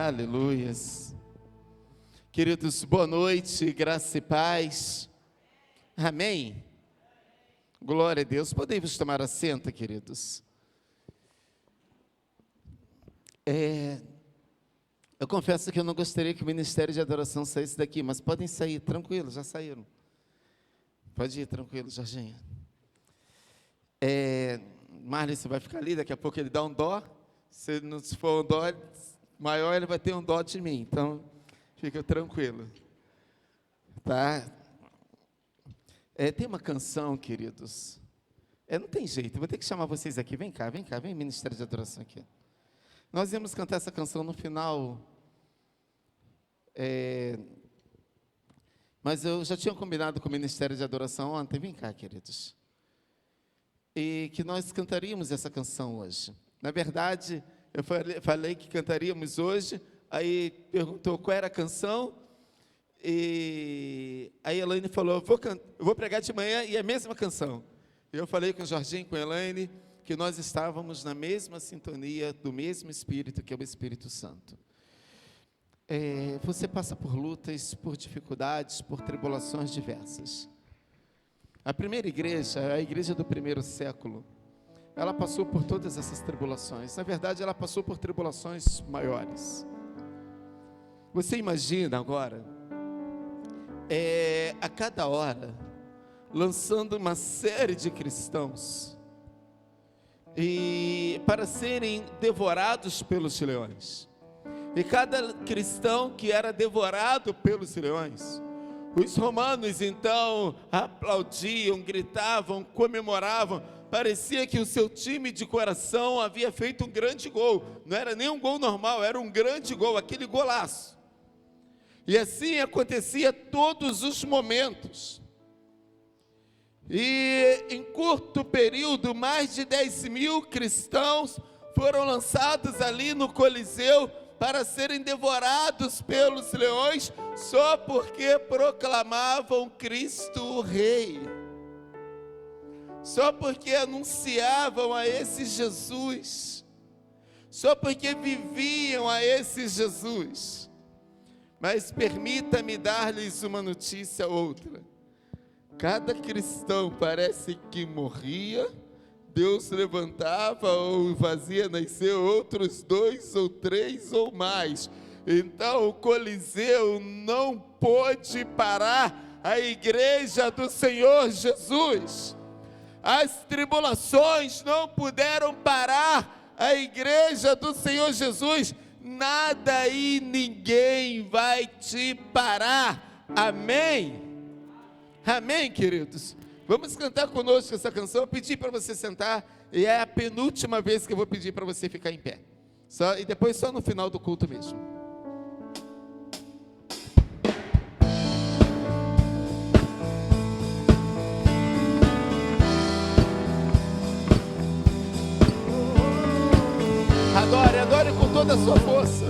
Aleluias. Queridos, boa noite, graça e paz. Amém? Glória a Deus. Podemos tomar assento, queridos. Eu confesso que eu não gostaria que o ministério de adoração saísse daqui, mas podem sair, tranquilo, já saíram. Pode ir, tranquilo, Jorginho. Marlon, você vai ficar ali, daqui a pouco ele dá um dó. Se não for um dó maior, ele vai ter um dó de mim, então fica tranquilo. Tá? Tem uma canção, queridos. Não tem jeito, eu vou ter que chamar vocês aqui. Vem cá, vem ministério de adoração aqui. Nós íamos cantar essa canção no final, mas eu já tinha combinado com o Ministério de Adoração ontem. Vem cá, queridos. E que nós cantaríamos essa canção hoje. Na verdade, eu falei que cantaríamos hoje, aí perguntou qual era a canção, e aí a Elaine falou, eu vou pregar de manhã e é a mesma canção. Eu falei com o Jorginho, com a Elaine, que nós estávamos na mesma sintonia do mesmo Espírito, que é o Espírito Santo. Você passa por lutas, por dificuldades, por tribulações diversas. A primeira igreja, a igreja do primeiro século, ela passou por todas essas tribulações. Na verdade, ela passou por tribulações maiores. Você imagina agora, a cada hora, lançando uma série de cristãos, e para serem devorados pelos leões. E cada cristão que era devorado pelos leões, os romanos então aplaudiam, gritavam, comemoravam. Parecia que o seu time de coração havia feito um grande gol. Não era nem um gol normal, era um grande gol, aquele golaço. E assim acontecia todos os momentos. E em curto período, mais de 10.000 cristãos foram lançados ali no Coliseu para serem devorados pelos leões, só porque proclamavam Cristo o Rei, só porque anunciavam a esse Jesus, só porque viviam a esse Jesus. Mas permita-me dar-lhes uma notícia outra. Cada cristão parece que morria, Deus levantava ou fazia nascer outros 2 ou 3 ou mais. Então o Coliseu não pôde parar a igreja do Senhor Jesus. As tribulações não puderam parar a igreja do Senhor Jesus. Nada e ninguém vai te parar. Amém? Amém, queridos? Vamos cantar conosco essa canção. Eu pedi para você sentar, e é a penúltima vez que eu vou pedir para você ficar em pé. E depois só no final do culto mesmo. Adore, adore com toda a sua força.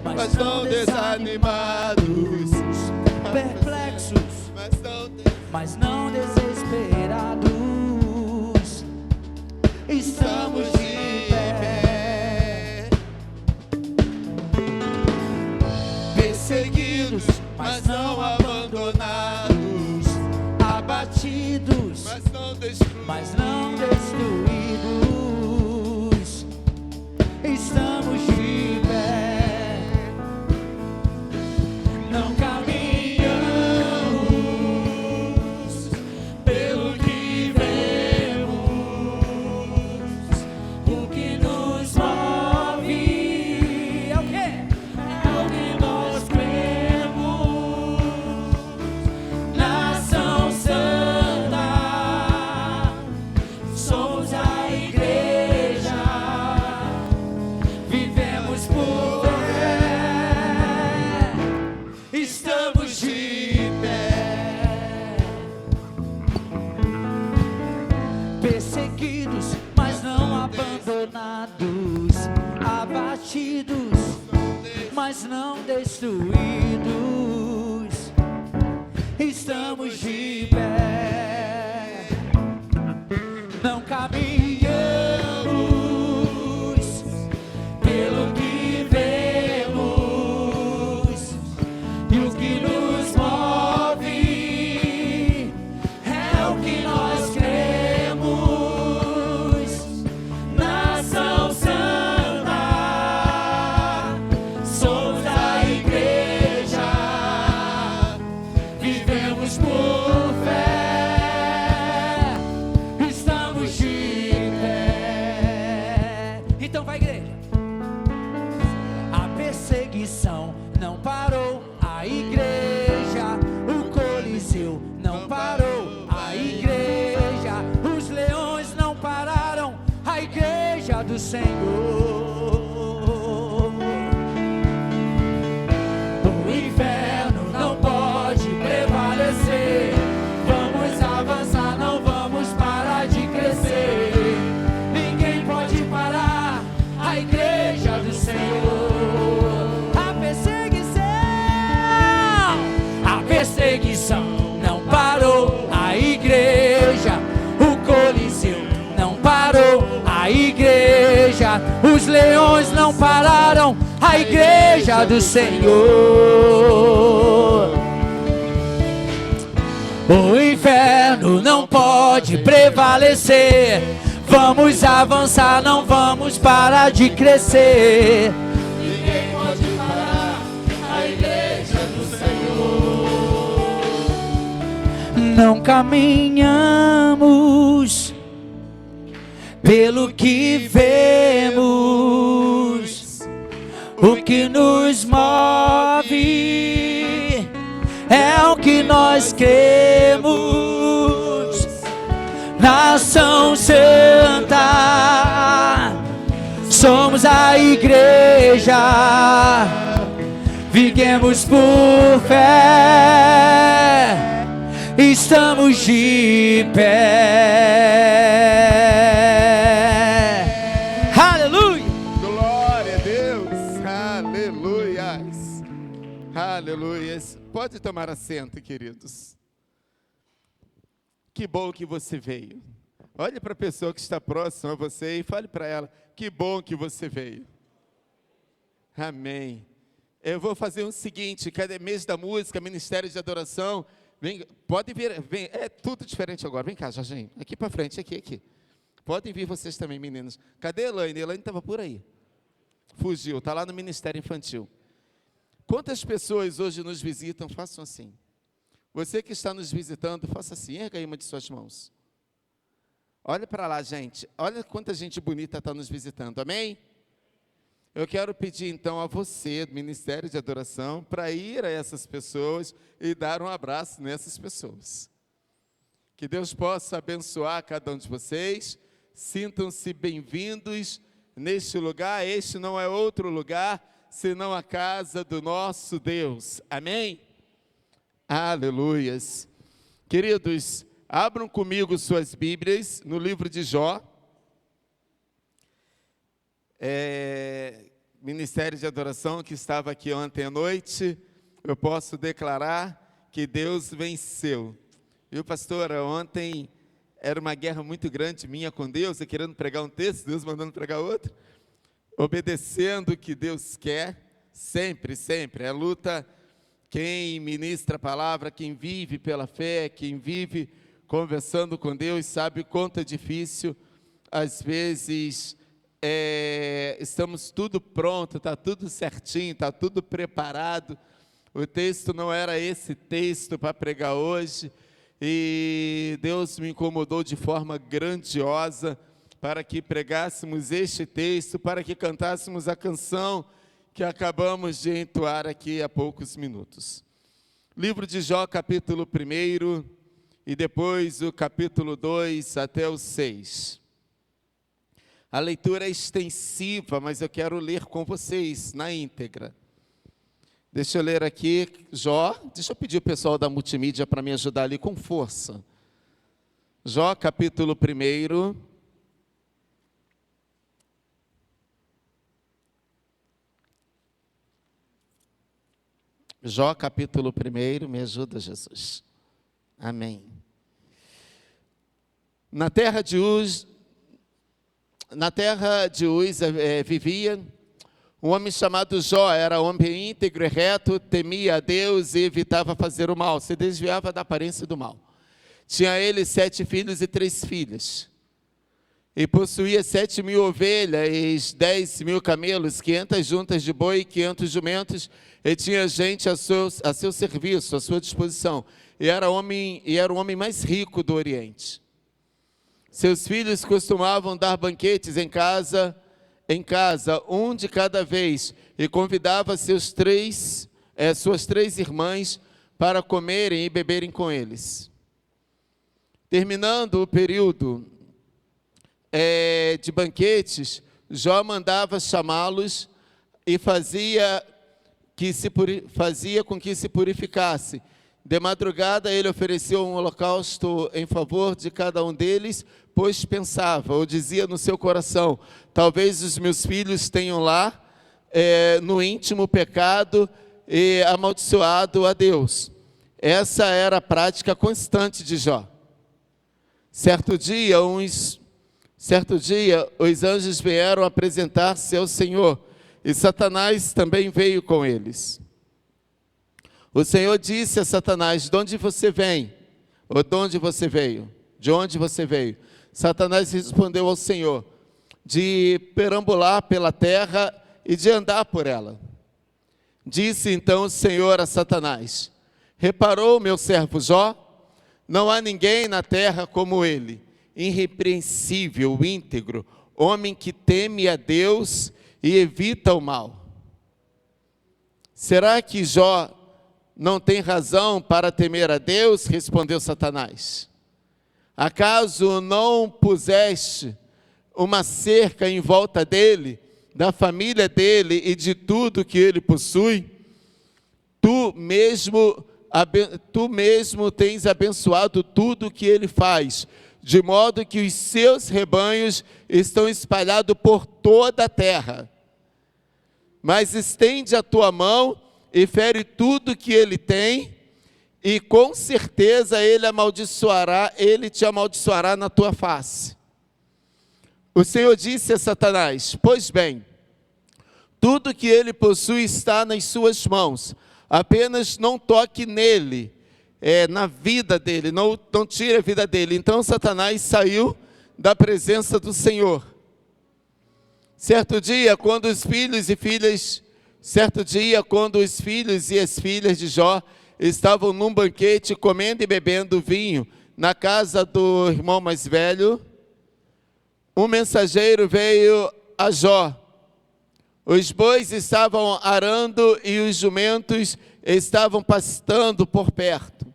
Mas não desanimados, perplexos, mas não desesperados, estamos de pé, perseguidos, mas não abandonados, abatidos, mas não destruídos, estamos de pé. Não caminhamos pelo que vemos, o que nos move é o quê? É o que nós cremos. Nação Santa, somos a igreja, vivemos por fé, estamos de pé, perseguidos, mas não abandonados, abatidos, mas não destruídos, estamos de pé. a igreja. A perseguição não parou a igreja, o Coliseu não parou a igreja, os leões não pararam a igreja do Senhor. O inferno não pode prevalecer, vamos avançar, não vamos parar de crescer. Ninguém pode parar a igreja do Senhor. A perseguição não parou a igreja, o Coliseu não parou a igreja, os leões não pararam a igreja do Senhor. O inferno não pode prevalecer, vamos avançar, não vamos parar de crescer. Ninguém pode parar a igreja do Senhor. Não caminhamos pelo que vemos, o que nos move é o que nós cremos. Nação santa, somos a igreja, vivemos por fé, estamos de pé. Aleluia! Glória a Deus! Aleluias! Aleluias! Pode tomar assento, queridos. Que bom que você veio. Olhe para a pessoa que está próxima a você e fale para ela, que bom que você veio. Amém. Eu vou fazer o seguinte, cada mês da música, Ministério de Adoração, vem, pode vir, vem, é tudo diferente agora. Vem cá, Jorginho, aqui para frente, aqui. Podem vir vocês também, meninos. Cadê a Elaine? A Elaine estava por aí. Fugiu, está lá no Ministério Infantil. Quantas pessoas hoje nos visitam? Façam assim. Você que está nos visitando, faça assim, erga aí uma de suas mãos. Olha para lá, gente. Olha quanta gente bonita está nos visitando, amém? Eu quero pedir então a você, do Ministério de Adoração, para ir a essas pessoas e dar um abraço nessas pessoas. Que Deus possa abençoar cada um de vocês. Sintam-se bem-vindos neste lugar. Este não é outro lugar, senão a casa do nosso Deus. Amém? Aleluias. Queridos, abram comigo suas Bíblias no livro de Jó. Ministério de Adoração que estava aqui ontem à noite, eu posso declarar que Deus venceu. Viu, pastora? Ontem era uma guerra muito grande minha com Deus, eu querendo pregar um texto, Deus mandando pregar outro, obedecendo o que Deus quer, sempre, sempre. É luta. Quem ministra a palavra, quem vive pela fé, quem vive conversando com Deus, sabe o quanto é difícil. Às vezes, estamos tudo pronto, está tudo certinho, está tudo preparado. O texto não era esse texto para pregar hoje. E Deus me incomodou de forma grandiosa para que pregássemos este texto, para que cantássemos a canção que acabamos de entoar aqui há poucos minutos. Livro de Jó, capítulo 1, e depois o capítulo 2 até o 6. A leitura é extensiva, mas eu quero ler com vocês na íntegra. Deixa eu ler aqui, Jó, deixa eu pedir o pessoal da multimídia para me ajudar ali com força. Jó, capítulo 1. Jó, capítulo 1, me ajuda, Jesus. Amém. Na terra de Uz vivia um homem chamado Jó. Era homem íntegro e reto, temia a Deus e evitava fazer o mal, se desviava da aparência do mal. Tinha ele 7 filhos e 3 filhas. E possuía 7.000 ovelhas, 10.000 camelos, 500 juntas de boi e 500 jumentos, e tinha gente a seu serviço, à sua disposição. E era o homem mais rico do Oriente. Seus filhos costumavam dar banquetes em casa em casa, um de cada vez, e convidava suas três irmãs para comerem e beberem com eles. Terminando o período de banquetes, Jó mandava chamá-los e fazia com que se purificasse. De madrugada ele ofereceu um holocausto em favor de cada um deles, pois pensava, ou dizia no seu coração, talvez os meus filhos tenham lá, no íntimo pecado e amaldiçoado a Deus. Essa era a prática constante de Jó. Certo dia, os anjos vieram apresentar-se ao Senhor, e Satanás também veio com eles. O Senhor disse a Satanás, de onde você vem? Ou de onde você veio? De onde você veio? Satanás respondeu ao Senhor, de perambular pela terra e de andar por ela. Disse então o Senhor a Satanás, reparou meu servo Jó? Não há ninguém na terra como ele, irrepreensível, íntegro, homem que teme a Deus e evita o mal. Será que Jó não tem razão para temer a Deus? Respondeu Satanás. Acaso não puseste uma cerca em volta dele, da família dele e de tudo que ele possui? Tu mesmo tens abençoado tudo que ele faz, de modo que os seus rebanhos estão espalhados por toda a terra. Mas estende a tua mão e fere tudo que ele tem, e com certeza ele te amaldiçoará na tua face. O Senhor disse a Satanás, pois bem, tudo que ele possui está nas suas mãos, apenas não toque nele, na vida dele, não tire a vida dele. Então Satanás saiu da presença do Senhor. Certo dia, quando os filhos e as filhas de Jó estavam num banquete, comendo e bebendo vinho, na casa do irmão mais velho, um mensageiro veio a Jó. Os bois estavam arando e os jumentos estavam pastando por perto.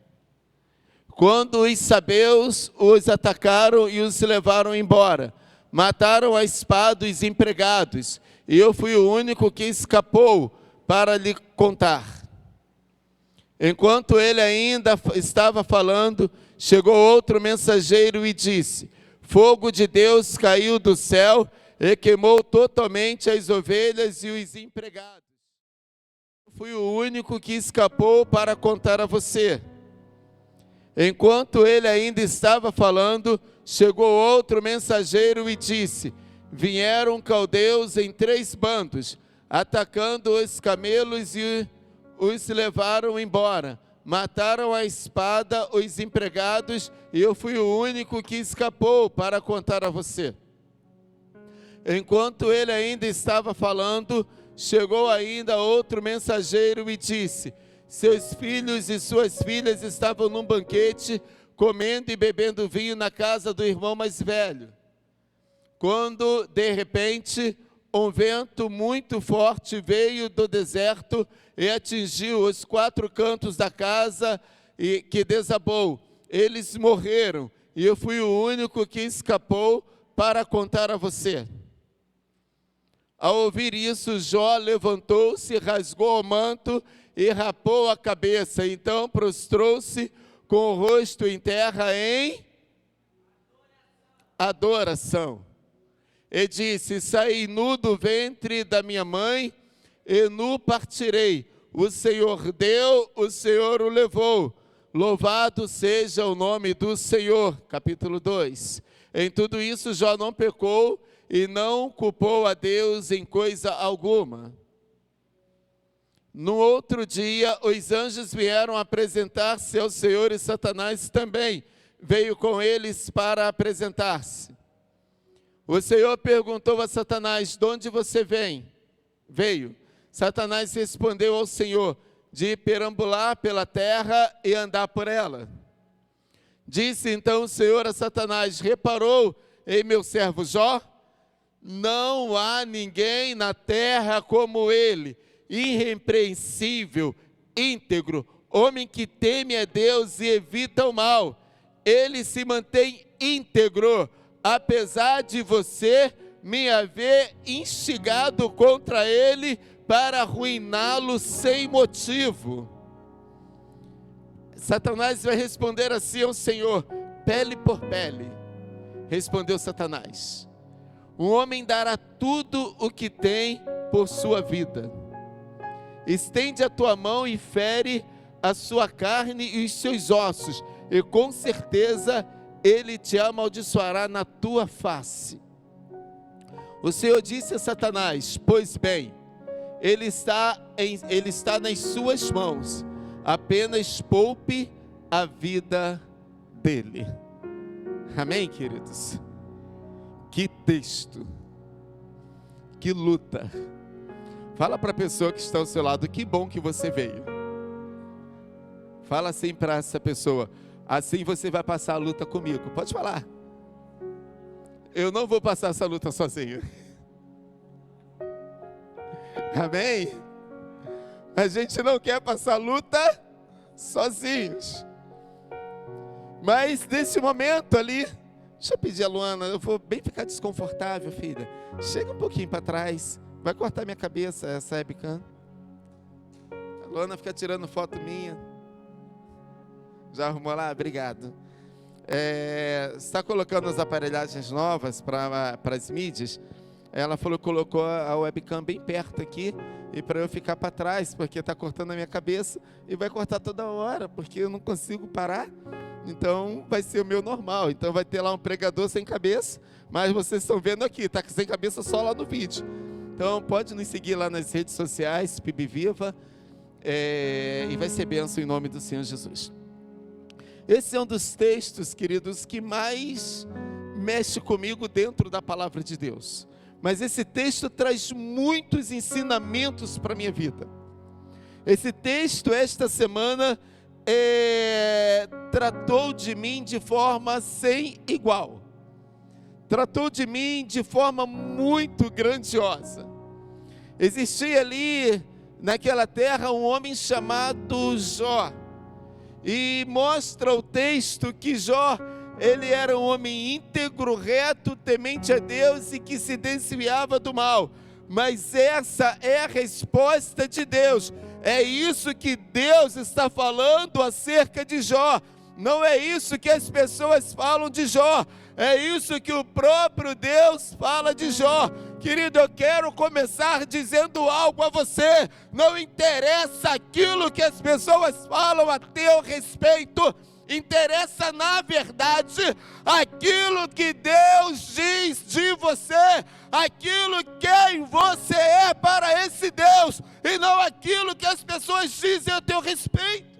Quando os sabeus os atacaram e os levaram embora, mataram a espada os empregados, e eu fui o único que escapou para lhe contar. Enquanto ele ainda estava falando, chegou outro mensageiro e disse, fogo de Deus caiu do céu e queimou totalmente as ovelhas e os empregados. Fui o único que escapou para contar a você. Enquanto ele ainda estava falando, chegou outro mensageiro e disse, vieram caldeus em 3 bandos, atacando os camelos e os levaram embora. Mataram a espada os empregados e eu fui o único que escapou para contar a você. Enquanto ele ainda estava falando, chegou ainda outro mensageiro e disse, seus filhos e suas filhas estavam num banquete, comendo e bebendo vinho na casa do irmão mais velho. Quando, de repente, um vento muito forte veio do deserto e atingiu os 4 cantos da casa e que desabou. Eles morreram e eu fui o único que escapou para contar a você. Ao ouvir isso, Jó levantou-se, rasgou o manto e rapou a cabeça. Então prostrou-se com o rosto em terra em adoração. E disse, saí nu do ventre da minha mãe, e nu partirei. O Senhor deu, o Senhor o levou. Louvado seja o nome do Senhor. Capítulo 2. Em tudo isso, Jó não pecou e não culpou a Deus em coisa alguma. No outro dia, os anjos vieram apresentar-se ao Senhor e Satanás também veio com eles para apresentar-se. O Senhor perguntou a Satanás, de onde você veio? Satanás respondeu ao Senhor, de perambular pela terra e andar por ela. Disse então o Senhor a Satanás, reparou em meu servo Jó? Não há ninguém na terra como ele, irrepreensível, íntegro, homem que teme a Deus e evita o mal. Ele se mantém íntegro, apesar de você me haver instigado contra ele para arruiná-lo sem motivo. Satanás vai responder assim ao Senhor: pele por pele. Respondeu Satanás: um homem dará tudo o que tem por sua vida. Estende a tua mão e fere a sua carne e os seus ossos, e com certeza ele te amaldiçoará na tua face. O Senhor disse a Satanás: pois bem, ele está nas suas mãos, apenas poupe a vida dele. Amém, queridos? Que texto, que luta. Fala para a pessoa que está ao seu lado: que bom que você veio. Fala assim para essa pessoa: assim você vai passar a luta comigo. Pode falar. Eu não vou passar essa luta sozinho. Amém? A gente não quer passar luta sozinhos. Mas nesse momento ali, deixa eu pedir a Luana, eu vou bem ficar desconfortável, filha. Chega um pouquinho para trás. Vai cortar minha cabeça essa webcam. A Luana fica tirando foto minha. Já arrumou lá? Obrigado. Está colocando as aparelhagens novas para as mídias. Ela falou que colocou a webcam bem perto aqui, e para eu ficar para trás, porque está cortando a minha cabeça, e vai cortar toda hora, porque eu não consigo parar. Então vai ser o meu normal. Então vai ter lá um pregador sem cabeça, mas vocês estão vendo aqui, está sem cabeça só lá no vídeo. Então pode nos seguir lá nas redes sociais, PIB Viva, e vai ser bênção em nome do Senhor Jesus. Esse é um dos textos, queridos, que mais mexe comigo dentro da palavra de Deus. Mas esse texto traz muitos ensinamentos para a minha vida. Esse texto, esta semana, tratou de mim de forma sem igual. Tratou de mim de forma muito grandiosa. Existia ali, naquela terra, um homem chamado Jó. E mostra o texto que Jó, ele era um homem íntegro, reto, temente a Deus e que se desviava do mal. Mas essa é a resposta de Deus. É isso que Deus está falando acerca de Jó. Não é isso que as pessoas falam de Jó. É isso que o próprio Deus fala de Jó. Querido, eu quero começar dizendo algo a você. Não interessa aquilo que as pessoas falam a teu respeito. Interessa, na verdade, aquilo que Deus diz de você. Aquilo quem você é para esse Deus. E não aquilo que as pessoas dizem a teu respeito.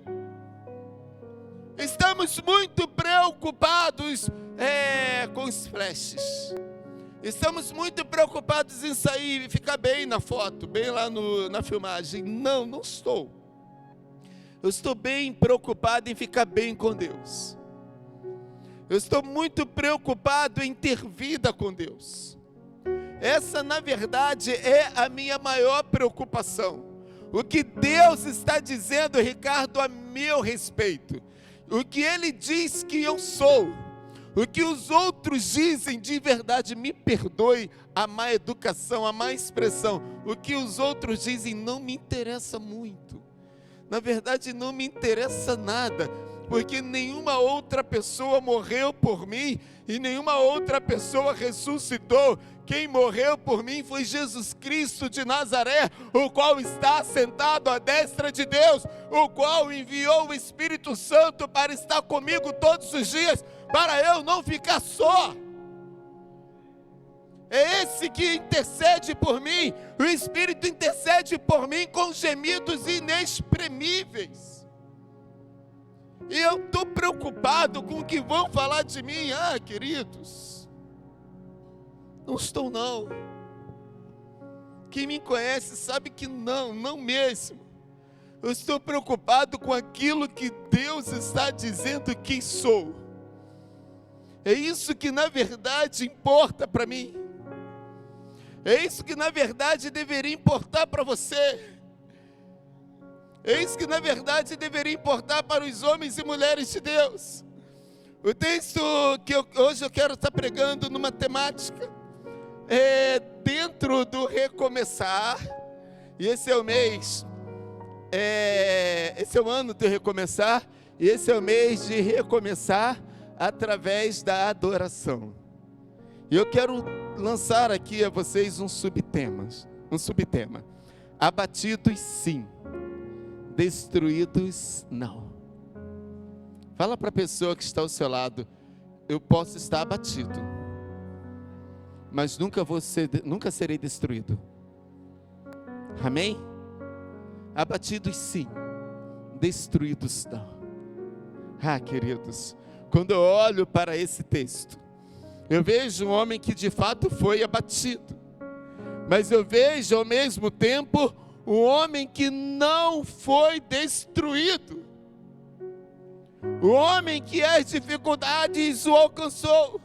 Estamos muito preocupados com os flashes. Estamos muito preocupados em sair e ficar bem na foto, bem lá na filmagem. Não estou. Eu estou bem preocupado em ficar bem com Deus. Eu estou muito preocupado em ter vida com Deus. Essa, na verdade, é a minha maior preocupação. O que Deus está dizendo, Ricardo, a meu respeito. O que Ele diz que eu sou. O que os outros dizem de verdade, me perdoe a má educação, a má expressão. O que os outros dizem não me interessa muito. Na verdade, não me interessa nada, porque nenhuma outra pessoa morreu por mim e nenhuma outra pessoa ressuscitou. Quem morreu por mim foi Jesus Cristo de Nazaré, o qual está sentado à destra de Deus, o qual enviou o Espírito Santo para estar comigo todos os dias, para eu não ficar só. É esse que intercede por mim. O Espírito intercede por mim com gemidos inexprimíveis. E eu estou preocupado com o que vão falar de mim. Queridos, não estou não. Quem me conhece sabe que não mesmo. Eu estou preocupado com aquilo que Deus está dizendo quem sou. É isso que na verdade importa para mim. É isso que na verdade deveria importar para você. É isso que na verdade deveria importar para os homens e mulheres de Deus. O texto que hoje eu quero estar pregando numa temática dentro do recomeçar. E esse é o mês, esse é o ano do recomeçar. E esse é o mês de recomeçar através da adoração. E eu quero lançar aqui a vocês um subtema. Abatidos sim, destruídos não. Fala para a pessoa que está ao seu lado: eu posso estar abatido, mas nunca serei destruído. Amém? Abatidos sim, destruídos não. Queridos, quando eu olho para esse texto, eu vejo um homem que de fato foi abatido, mas eu vejo ao mesmo tempo um homem que não foi destruído. O homem que as dificuldades o alcançou.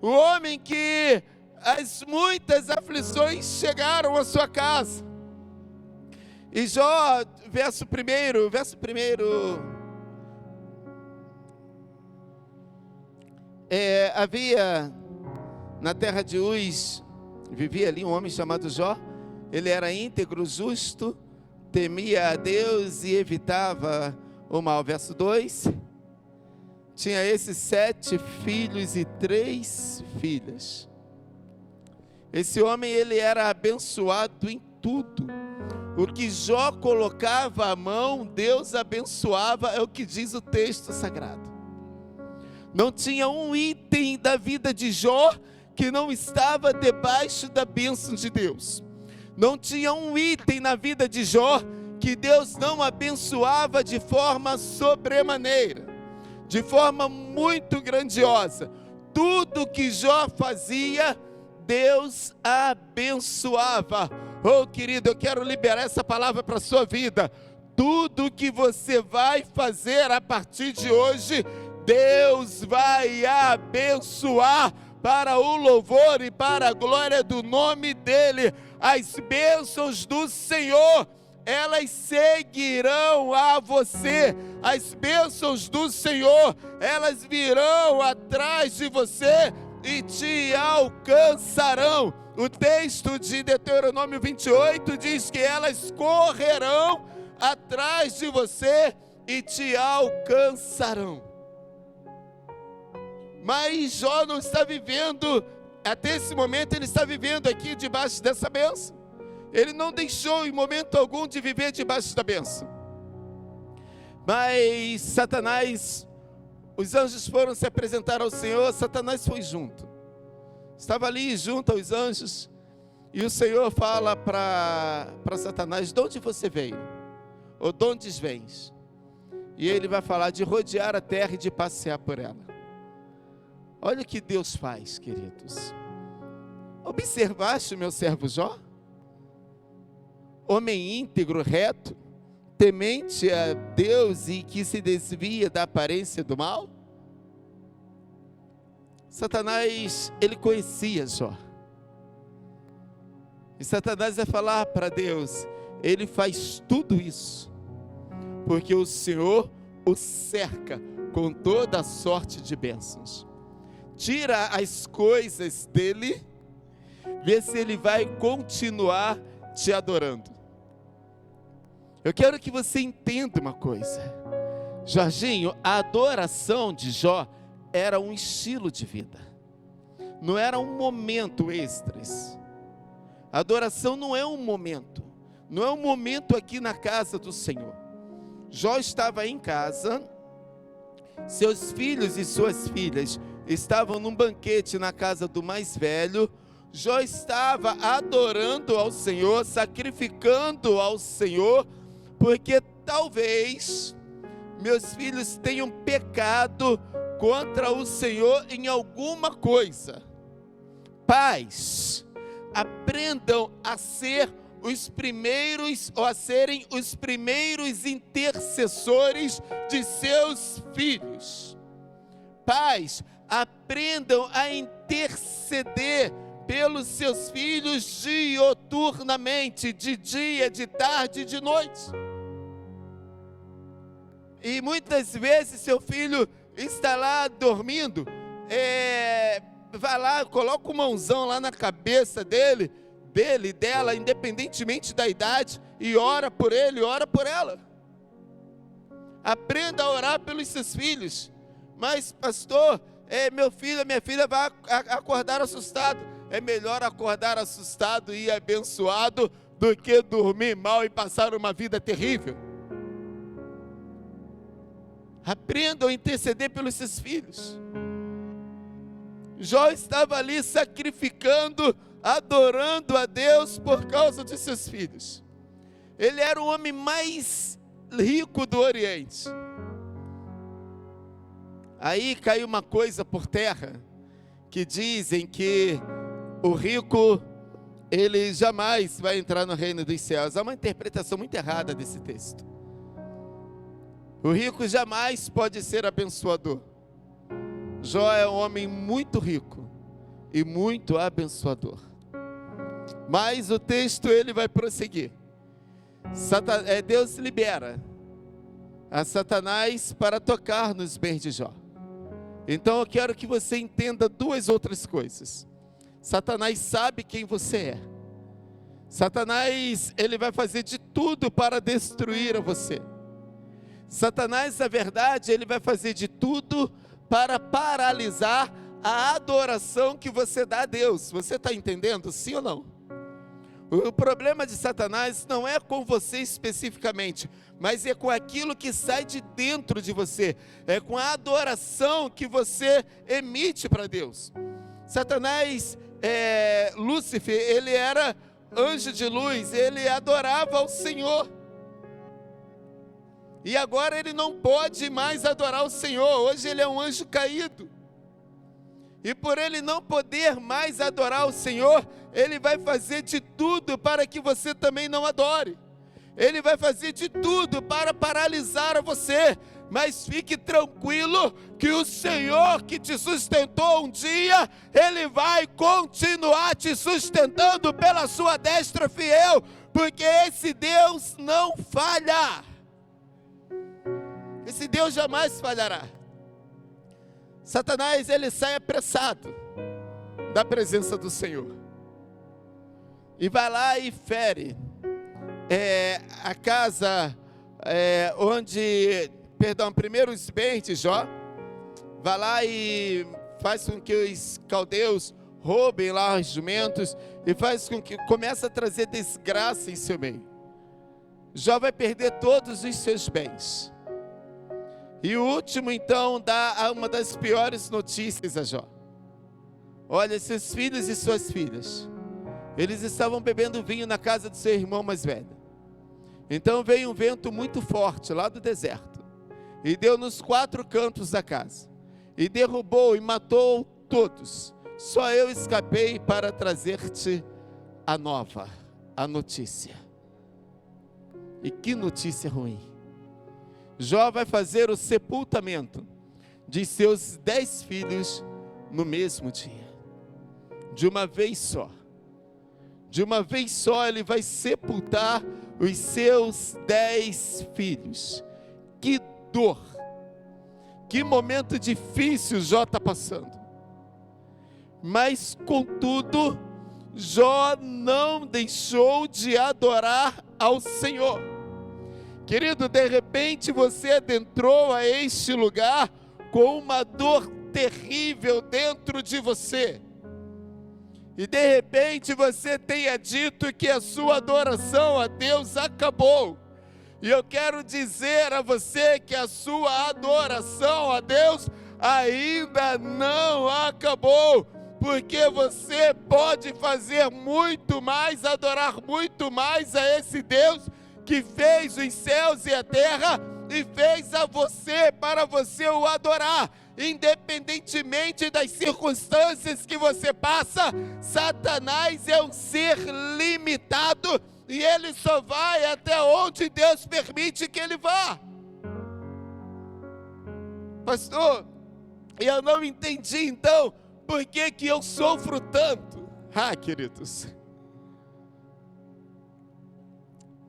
O homem que as muitas aflições chegaram à sua casa. E Jó, verso primeiro, havia na terra de Uz, vivia ali um homem chamado Jó. Ele era íntegro, justo, temia a Deus e evitava o mal. Verso 2, tinha esses 7 filhos e 3 filhas. Esse homem, ele era abençoado em tudo. O que Jó colocava a mão, Deus abençoava, é o que diz o texto sagrado. Não tinha um item da vida de Jó que não estava debaixo da bênção de Deus. Não tinha um item na vida de Jó que Deus não abençoava de forma sobremaneira, de forma muito grandiosa. Tudo que Jó fazia, Deus abençoava. Oh, querido, eu quero liberar essa palavra para a sua vida. Tudo que você vai fazer a partir de hoje, Deus vai abençoar para o louvor e para a glória do nome dEle. As bênçãos do Senhor, elas seguirão a você. As bênçãos do Senhor, elas virão atrás de você e te alcançarão. O texto de Deuteronômio 28 diz que elas correrão atrás de você e te alcançarão. Mas Jó não está vivendo, até esse momento ele está vivendo aqui debaixo dessa bênção. Ele não deixou em momento algum de viver debaixo da bênção. Mas Satanás, os anjos foram se apresentar ao Senhor, Satanás foi junto. Estava ali junto aos anjos, e o Senhor fala para Satanás: de onde você veio? Ou de onde vens? E ele vai falar de rodear a terra e de passear por ela. Olha o que Deus faz, queridos. Observaste o meu servo Jó? Homem íntegro, reto, temente a Deus e que se desvia da aparência do mal? Satanás, ele conhecia Jó. E Satanás vai falar para Deus: ele faz tudo isso porque o Senhor o cerca com toda a sorte de bênçãos. Tira as coisas dele, vê se ele vai continuar te adorando. Eu quero que você entenda uma coisa, Jorginho. A adoração de Jó era um estilo de vida, não era um momento extras. A adoração não é um momento, não é um momento aqui na casa do Senhor. Jó estava em casa, seus filhos e suas filhas estavam num banquete na casa do mais velho. Jó estava adorando ao Senhor, sacrificando ao Senhor, porque talvez meus filhos tenham pecado contra o Senhor em alguma coisa. Pais, aprendam a ser os primeiros, ou a serem os primeiros intercessores de seus filhos. Pais, aprendam a interceder pelos seus filhos dioturnamente, de dia, de tarde e de noite. E muitas vezes seu filho está lá dormindo, vai lá, coloca uma mãozão lá na cabeça dele, dela, independentemente da idade, e ora por ele, ora por ela. Aprenda a orar pelos seus filhos. Mas pastor, meu filho, minha filha vai acordar assustado. É melhor acordar assustado e abençoado do que dormir mal e passar uma vida terrível. Aprendam a interceder pelos seus filhos. Jó estava ali sacrificando, adorando a Deus por causa de seus filhos. Ele era o homem mais rico do Oriente. Aí caiu uma coisa por terra, que dizem que o rico, ele jamais vai entrar no reino dos céus. Há uma interpretação muito errada desse texto. O rico jamais pode ser abençoador. Jó é um homem muito rico e muito abençoador. Mas o texto ele vai prosseguir. Deus libera a Satanás para tocar nos bens de Jó. Então eu quero que você entenda duas outras coisas. Satanás sabe quem você é. Satanás, ele vai fazer de tudo para destruir a você. Satanás, na verdade, ele vai fazer de tudo para paralisar a adoração que você dá a Deus. Você está entendendo? Sim ou não? O problema de Satanás não é com você especificamente, mas é com aquilo que sai de dentro de você. É com a adoração que você emite para Deus. Satanás, Lúcifer, ele era anjo de luz, ele adorava ao Senhor. E agora ele não pode mais adorar o Senhor. Hoje ele é um anjo caído. E por ele não poder mais adorar o Senhor, ele vai fazer de tudo para que você também não adore. Ele vai fazer de tudo para paralisar você. Mas fique tranquilo que o Senhor que te sustentou um dia, Ele vai continuar te sustentando pela sua destra fiel, porque esse Deus não falha. Esse Deus jamais falhará. Satanás, ele sai apressado da presença do Senhor. E vai lá e fere a casa primeiro os bens de Jó. Vai lá e faz com que os caldeus roubem lá os jumentos. E faz com que comece a trazer desgraça em seu meio. Jó vai perder todos os seus bens. E o último, então, dá uma das piores notícias a Jó. Olha, seus filhos e suas filhas, eles estavam bebendo vinho na casa do seu irmão mais velho. Então veio um vento muito forte lá do deserto, e deu nos 4 cantos da casa, e derrubou e matou todos. Só eu escapei para trazer-te a notícia. E que notícia ruim. Jó vai fazer o sepultamento de seus 10 filhos no mesmo dia. De uma vez só. De uma vez só ele vai sepultar os seus 10 filhos. Que dor. Que momento difícil Jó está passando. Mas contudo, Jó não deixou de adorar ao Senhor. Querido, de repente você adentrou a este lugar com uma dor terrível dentro de você. E de repente você tenha dito que a sua adoração a Deus acabou. E eu quero dizer a você que a sua adoração a Deus ainda não acabou. Porque você pode fazer muito mais, adorar muito mais a esse Deus que fez os céus e a terra e fez a você para você o adorar. Independentemente das circunstâncias que você passa, Satanás é um ser limitado e ele só vai até onde Deus permite que ele vá. Pastor, eu não entendi então por que eu sofro tanto. Queridos,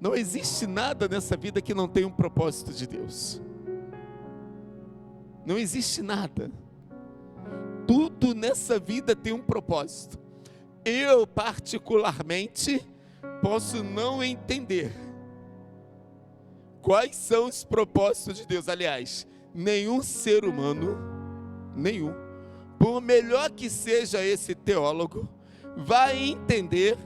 não existe nada nessa vida que não tenha um propósito de Deus. Não existe nada. Tudo nessa vida tem um propósito. Eu, particularmente, posso não entender quais são os propósitos de Deus. Aliás, nenhum ser humano, por melhor que seja esse teólogo, vai entender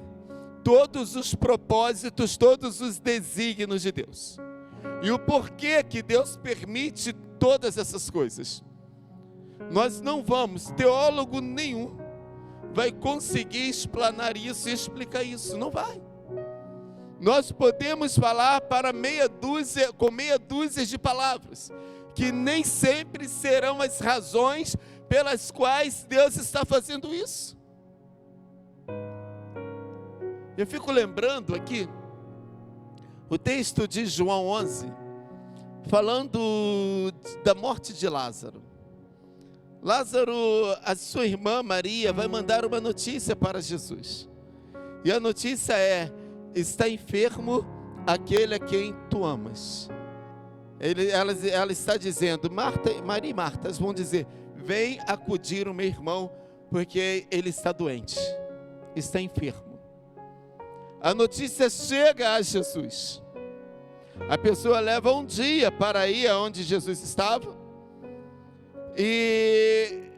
todos os propósitos, todos os desígnios de Deus. E o porquê que Deus permite todas essas coisas. Nós não vamos, teólogo nenhum vai conseguir explanar isso e explicar isso, não vai. Nós podemos falar com meia dúzia de palavras, que nem sempre serão as razões pelas quais Deus está fazendo isso. Eu fico lembrando aqui o texto de João 11, falando da morte de Lázaro. Lázaro, a sua irmã Maria, vai mandar uma notícia para Jesus. E a notícia é: está enfermo aquele a quem tu amas. Ela está dizendo, Maria e Marta, elas vão dizer: vem acudir o meu irmão, porque ele está doente, está enfermo. A notícia chega a Jesus. A pessoa leva um dia para ir aonde Jesus estava. E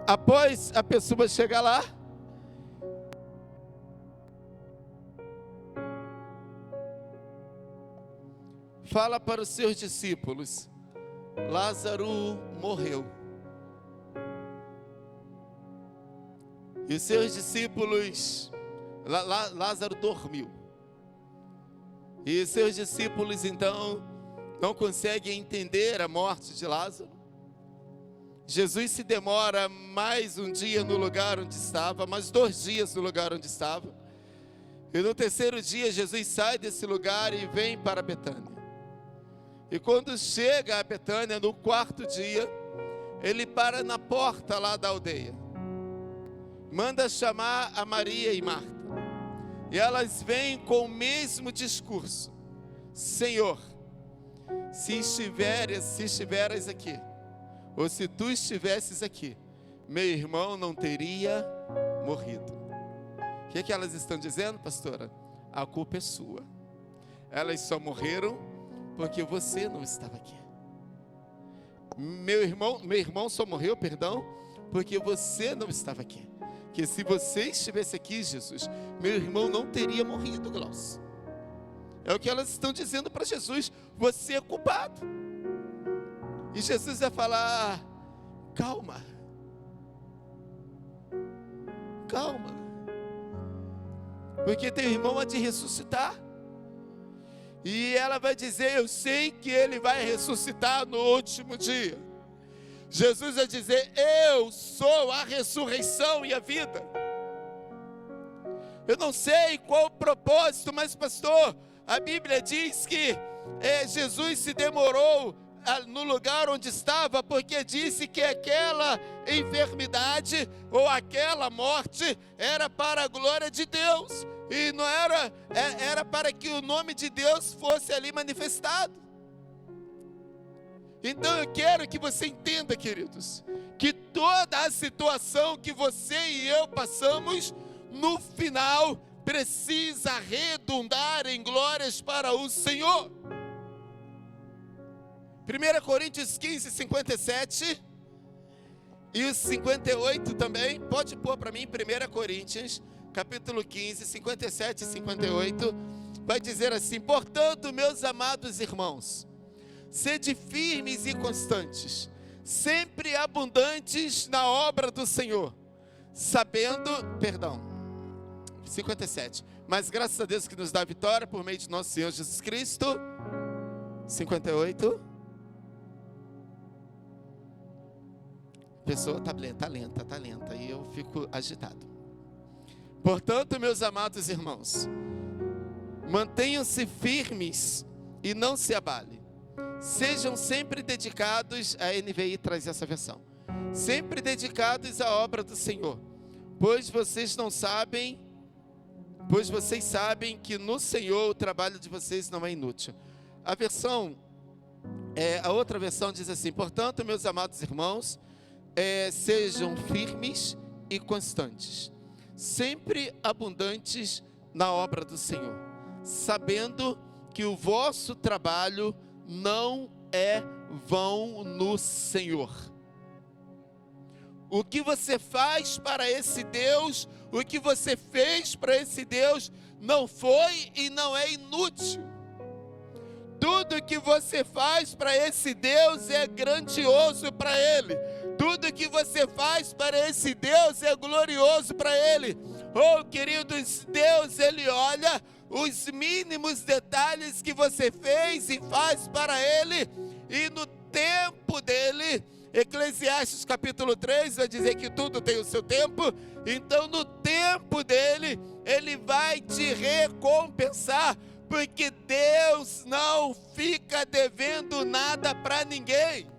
após a pessoa chegar lá, fala para os seus discípulos: Lázaro morreu. E os seus discípulos, Lázaro dormiu. E os seus discípulos então não conseguem entender a morte de Lázaro. Jesus se demora mais um dia no lugar onde estava, mais 2 dias no lugar onde estava. E no 3º dia Jesus sai desse lugar e vem para Betânia. E quando chega a Betânia, no 4º dia, ele para na porta lá da aldeia. Manda chamar a Maria e Marta. E elas vêm com o mesmo discurso: Senhor, se estiveres aqui, ou se tu estivesses aqui, meu irmão não teria morrido. O que elas estão dizendo, pastora? A culpa é sua. Elas só morreram porque você não estava aqui. Meu irmão só morreu, porque você não estava aqui. Que se você estivesse aqui, Jesus, meu irmão não teria morrido, Glaucio. É o que elas estão dizendo para Jesus: você é culpado. E Jesus vai falar: calma, porque teu irmão há de ressuscitar. E ela vai dizer: eu sei que ele vai ressuscitar no último dia. Jesus vai dizer: eu sou a ressurreição e a vida. Eu não sei qual o propósito, mas pastor, a Bíblia diz que Jesus se demorou no lugar onde estava, porque disse que aquela enfermidade ou aquela morte era para a glória de Deus, e não era para que o nome de Deus fosse ali manifestado. Então eu quero que você entenda, queridos, que toda a situação que você e eu passamos, no final precisa redundar em glórias para o Senhor. 1 Coríntios 15, 57 e os 58 também, pode pôr para mim. 1 Coríntios, capítulo 15, 57 e 58, vai dizer assim: portanto, meus amados irmãos, sede firmes e constantes, sempre abundantes na obra do Senhor, sabendo, 57, mas graças a Deus que nos dá a vitória por meio de nosso Senhor Jesus Cristo. 58, a pessoa está lenta, e eu fico agitado. Portanto, meus amados irmãos, mantenham-se firmes e não se abalem. Sejam sempre dedicados, a NVI traz essa versão, sempre dedicados à obra do Senhor, pois vocês sabem que no Senhor o trabalho de vocês não é inútil. A outra versão diz assim: portanto, meus amados irmãos, sejam firmes e constantes, sempre abundantes na obra do Senhor, sabendo que o vosso trabalho não é vão no Senhor. O que você faz para esse Deus, o que você fez para esse Deus, não foi e não é inútil. Tudo que você faz para esse Deus é grandioso para Ele. Tudo que você faz para esse Deus é glorioso para Ele. Oh, queridos, Deus, Ele olha os mínimos detalhes que você fez e faz para Ele, e no tempo dEle, Eclesiastes capítulo 3 vai dizer que tudo tem o seu tempo. Então no tempo dEle, Ele vai te recompensar, porque Deus não fica devendo nada para ninguém.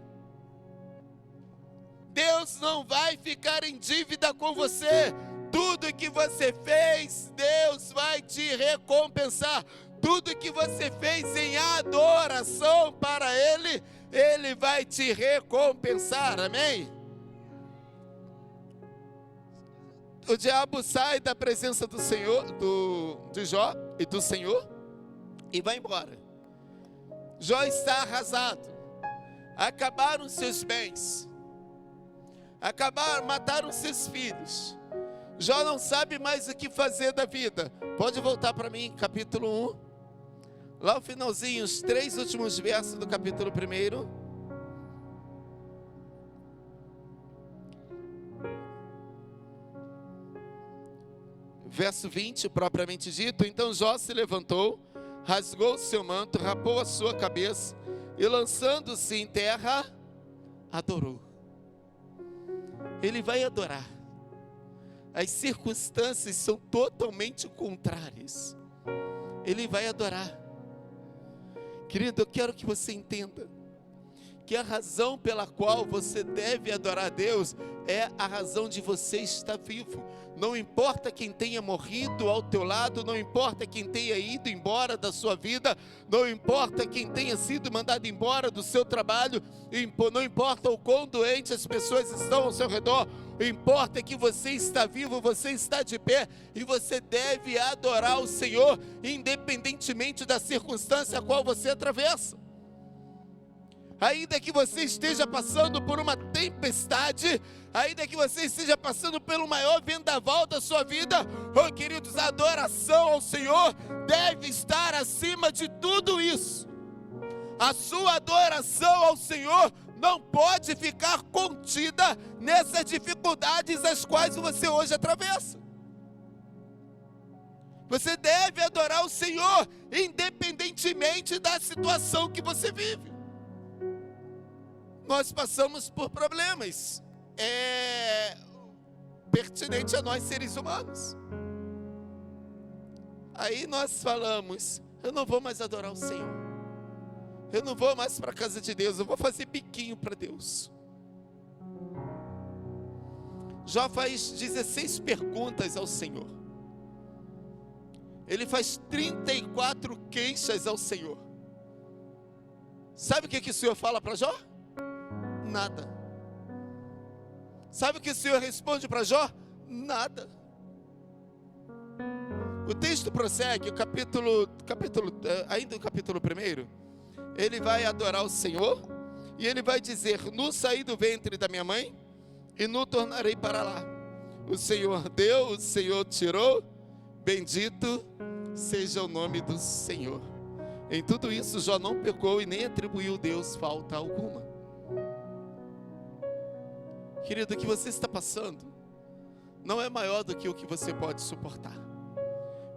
Deus não vai ficar em dívida com você. Tudo que você fez, Deus vai te recompensar. Tudo que você fez em adoração para Ele, Ele vai te recompensar, amém? O diabo sai da presença do Senhor, de Jó e do Senhor, e vai embora. Jó está arrasado. Acabaram seus bens, mataram seus filhos. Jó não sabe mais o que fazer da vida. Pode voltar para mim, capítulo 1. Lá o finalzinho, os 3 últimos versos do capítulo 1. Verso 20, propriamente dito: então Jó se levantou, rasgou o seu manto, rapou a sua cabeça e, lançando-se em terra, adorou. Ele vai adorar. As circunstâncias são totalmente contrárias. Ele vai adorar. Querido, eu quero que você entenda que a razão pela qual você deve adorar a Deus é a razão de você estar vivo. Não importa quem tenha morrido ao teu lado, não importa quem tenha ido embora da sua vida, não importa quem tenha sido mandado embora do seu trabalho, não importa o quão doente as pessoas estão ao seu redor, o importa é que você está vivo, você está de pé, e você deve adorar o Senhor, independentemente da circunstância a qual você atravessa. Ainda que você esteja passando por uma tempestade, ainda que você esteja passando pelo maior vendaval da sua vida, oh queridos, a adoração ao Senhor deve estar acima de tudo isso. A sua adoração ao Senhor não pode ficar contida nessas dificuldades as quais você hoje atravessa. Você deve adorar o Senhor, independentemente da situação que você vive. Nós passamos por problemas, pertinente a nós seres humanos. Aí nós falamos: eu não vou mais adorar o Senhor, eu não vou mais para a casa de Deus, eu vou fazer biquinho para Deus. Jó faz 16 perguntas ao Senhor. Ele faz 34 queixas ao Senhor. Sabe o que o Senhor fala para Jó? Nada. Sabe o que o Senhor responde para Jó? Nada. O texto prossegue, ainda no capítulo 1, ele vai adorar o Senhor, e ele vai dizer: nu saí do ventre da minha mãe, e nu tornarei para lá. O Senhor deu, o Senhor tirou, bendito seja o nome do Senhor. Em tudo isso, Jó não pecou e nem atribuiu a Deus falta alguma. Querido, o que você está passando não é maior do que o que você pode suportar.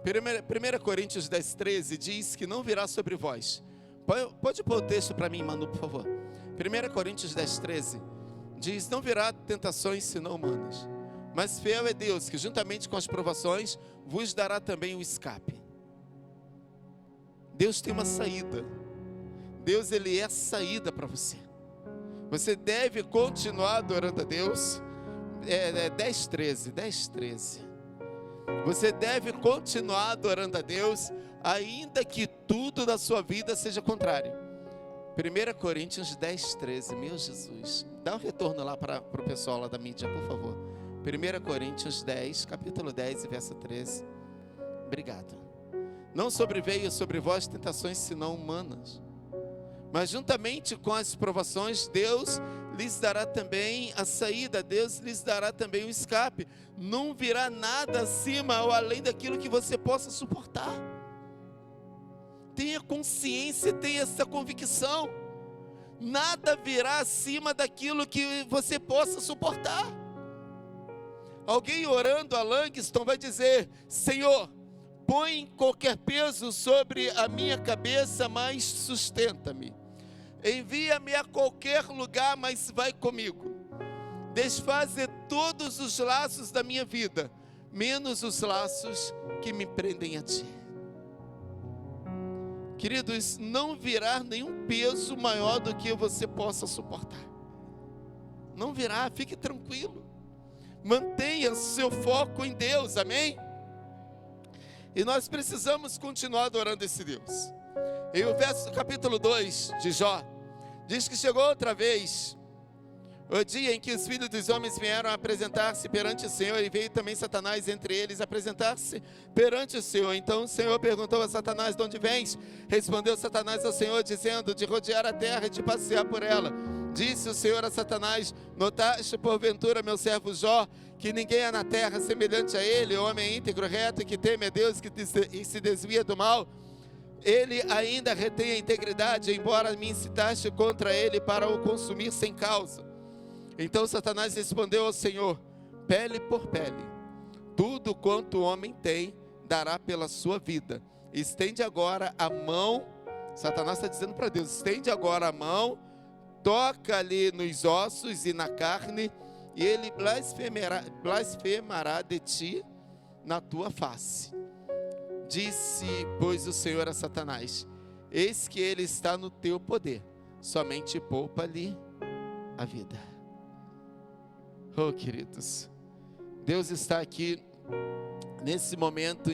1 Coríntios 10:13 diz que não virá sobre vós. Pode pôr o texto para mim, Manu, por favor. 1 Coríntios 10:13 diz: não virá tentações senão humanas, mas fiel é Deus, que juntamente com as provações vos dará também o escape. Deus tem uma saída. Deus, Ele é a saída para você. Você deve continuar adorando a Deus. 10:13. Você deve continuar adorando a Deus, ainda que tudo na sua vida seja contrário. 1 Coríntios 10:13, meu Jesus. Dá um retorno lá para o pessoal lá da mídia, por favor. 1 Coríntios 10, capítulo 10 e verso 13. Obrigado. Não sobreveio sobre vós tentações senão humanas, mas juntamente com as provações, Deus lhes dará também a saída, Deus lhes dará também o escape. Não virá nada acima ou além daquilo que você possa suportar. Tenha consciência, tenha essa convicção. Nada virá acima daquilo que você possa suportar. Alguém orando a Langston vai dizer: Senhor, põe qualquer peso sobre a minha cabeça, mas sustenta-me. Envia-me a qualquer lugar, mas vai comigo. Desfaze todos os laços da minha vida, menos os laços que me prendem a Ti. Queridos, não virá nenhum peso maior do que você possa suportar. Não virá, fique tranquilo. Mantenha seu foco em Deus, amém? E nós precisamos continuar adorando esse Deus. E o capítulo 2 de Jó diz que chegou outra vez o dia em que os filhos dos homens vieram apresentar-se perante o Senhor, e veio também Satanás entre eles apresentar-se perante o Senhor. Então o Senhor perguntou a Satanás: de onde vens? Respondeu Satanás ao Senhor, dizendo: de rodear a terra e de passear por ela. Disse o Senhor a Satanás: notaste porventura meu servo Jó, que ninguém há na terra semelhante a ele, homem íntegro, reto, que teme a Deus e se desvia do mal? Ele ainda retém a integridade, embora me incitaste contra ele para o consumir sem causa. Então Satanás respondeu ao Senhor: pele por pele, tudo quanto o homem tem dará pela sua vida. Estende agora a mão. Satanás está dizendo para Deus: estende agora a mão, toca-lhe nos ossos e na carne, e ele blasfemará de ti na tua face. Disse, pois, o Senhor a Satanás: eis que ele está no teu poder, somente poupa-lhe a vida. Oh, queridos, Deus está aqui nesse momento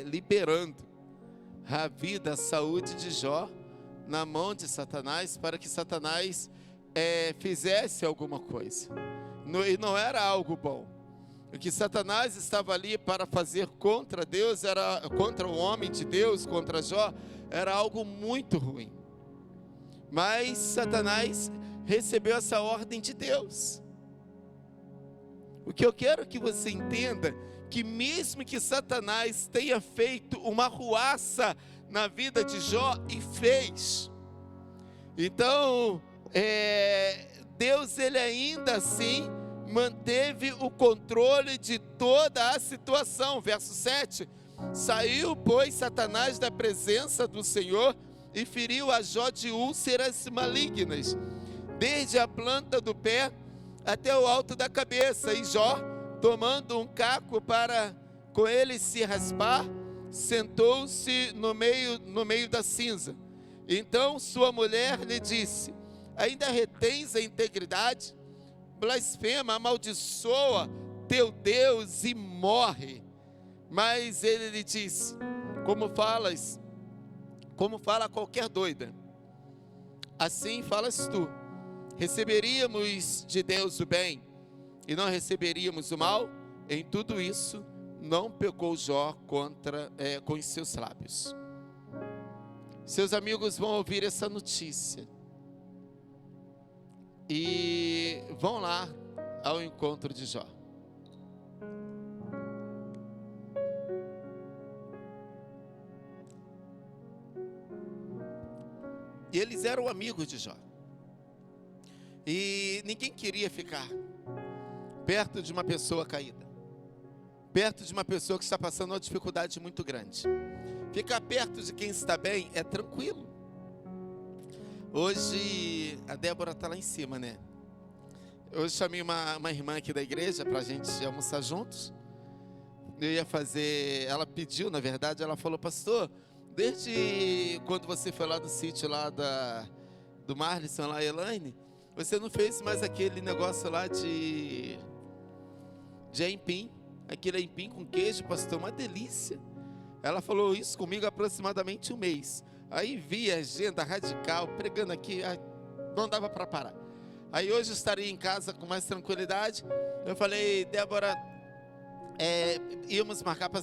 liberando a vida, a saúde de Jó na mão de Satanás, para que Satanás fizesse alguma coisa. E não era algo bom. O que Satanás estava ali para fazer contra Deus, era contra o homem de Deus, contra Jó, era algo muito ruim. Mas Satanás recebeu essa ordem de Deus. O que eu quero que você entenda, que mesmo que Satanás tenha feito uma ruaça na vida de Jó, e fez, então Deus, ele ainda assim manteve o controle de toda a situação. Verso 7: saiu, pois, Satanás da presença do Senhor e feriu a Jó de úlceras malignas, desde a planta do pé até o alto da cabeça. E Jó, tomando um caco para com ele se raspar, sentou-se no meio da cinza. Então sua mulher lhe disse: ainda retens a integridade? Blasfema, amaldiçoa teu Deus e morre. Mas ele lhe disse: como fala qualquer doida, assim falas tu. Receberíamos de Deus o bem e não receberíamos o mal? Em tudo isso não pecou Jó com os seus lábios. Seus amigos vão ouvir essa notícia e vão lá ao encontro de Jó. E eles eram amigos de Jó. E ninguém queria ficar perto de uma pessoa caída, perto de uma pessoa que está passando uma dificuldade muito grande. Ficar perto de quem está bem é tranquilo. Hoje a Débora está lá em cima, né? Hoje chamei uma irmã aqui da igreja para a gente almoçar juntos. Eu ia fazer, ela pediu, na verdade, ela falou: pastor, desde quando você foi lá do sítio lá do Marlisson, lá, Elaine, você não fez mais aquele negócio lá de aipim, aquele aipim com queijo, pastor, uma delícia. Ela falou isso comigo há aproximadamente um mês. Aí vi a agenda radical, pregando aqui, não dava para parar. Aí hoje eu estaria em casa com mais tranquilidade. Eu falei, Débora,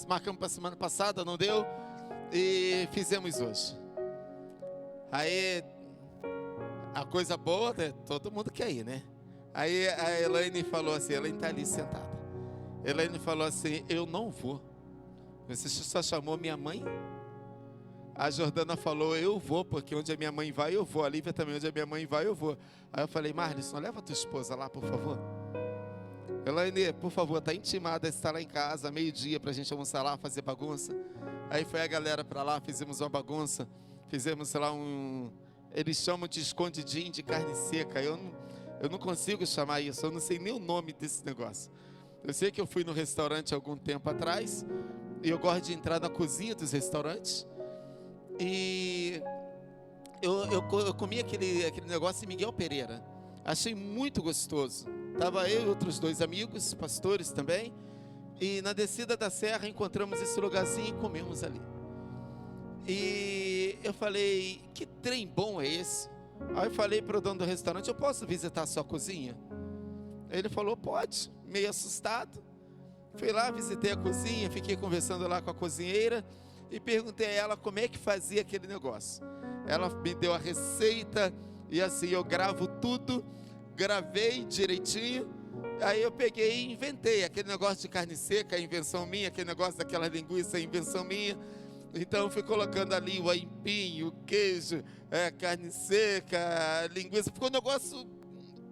marcamos para a semana passada, não deu, e fizemos hoje. Aí, a coisa boa, né? Todo mundo quer ir, né? Aí a Elaine falou assim, Elaine está ali sentada. Elaine falou assim, eu não vou. Você só chamou minha mãe? A Jordana falou, eu vou, porque onde a minha mãe vai, eu vou. A Lívia também, onde a minha mãe vai, eu vou. Aí eu falei, Marlisson, leva a tua esposa lá, por favor. Elaine, por favor, está intimada a estar lá em casa, meio-dia, para a gente almoçar lá, fazer bagunça. Aí foi a galera para lá, fizemos uma bagunça. Fizemos, sei lá, eles chamam de escondidinho de carne seca. Eu não consigo chamar isso, eu não sei nem o nome desse negócio. Eu sei que eu fui no restaurante algum tempo atrás, e eu gosto de entrar na cozinha dos restaurantes. E eu comi aquele negócio em Miguel Pereira. Achei muito gostoso. Estava eu e outros 2 amigos, pastores também. E na descida da serra encontramos esse lugarzinho e comemos ali. E eu falei, que trem bom é esse? Aí eu falei para o dono do restaurante, eu posso visitar a sua cozinha? Ele falou, pode, meio assustado. Fui lá, visitei a cozinha, fiquei conversando lá com a cozinheira e perguntei a ela como é que fazia aquele negócio. Ela me deu a receita e assim, eu gravo tudo, gravei direitinho. Aí eu peguei e inventei aquele negócio de carne seca, a invenção minha, aquele negócio daquela linguiça, a invenção minha. Então eu fui colocando ali o aipim, o queijo, carne seca, linguiça. Ficou um negócio,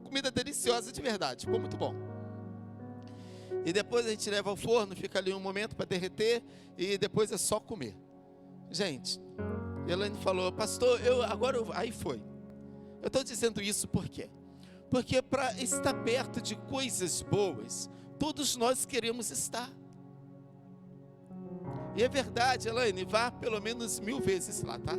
comida deliciosa de verdade, ficou muito bom. E depois a gente leva ao forno, fica ali um momento para derreter e depois é só comer. Gente, Elaine falou, pastor, aí foi. Eu estou dizendo isso por quê? Porque para estar perto de coisas boas, todos nós queremos estar. E é verdade, Elaine, vá pelo menos 1000 vezes lá, tá?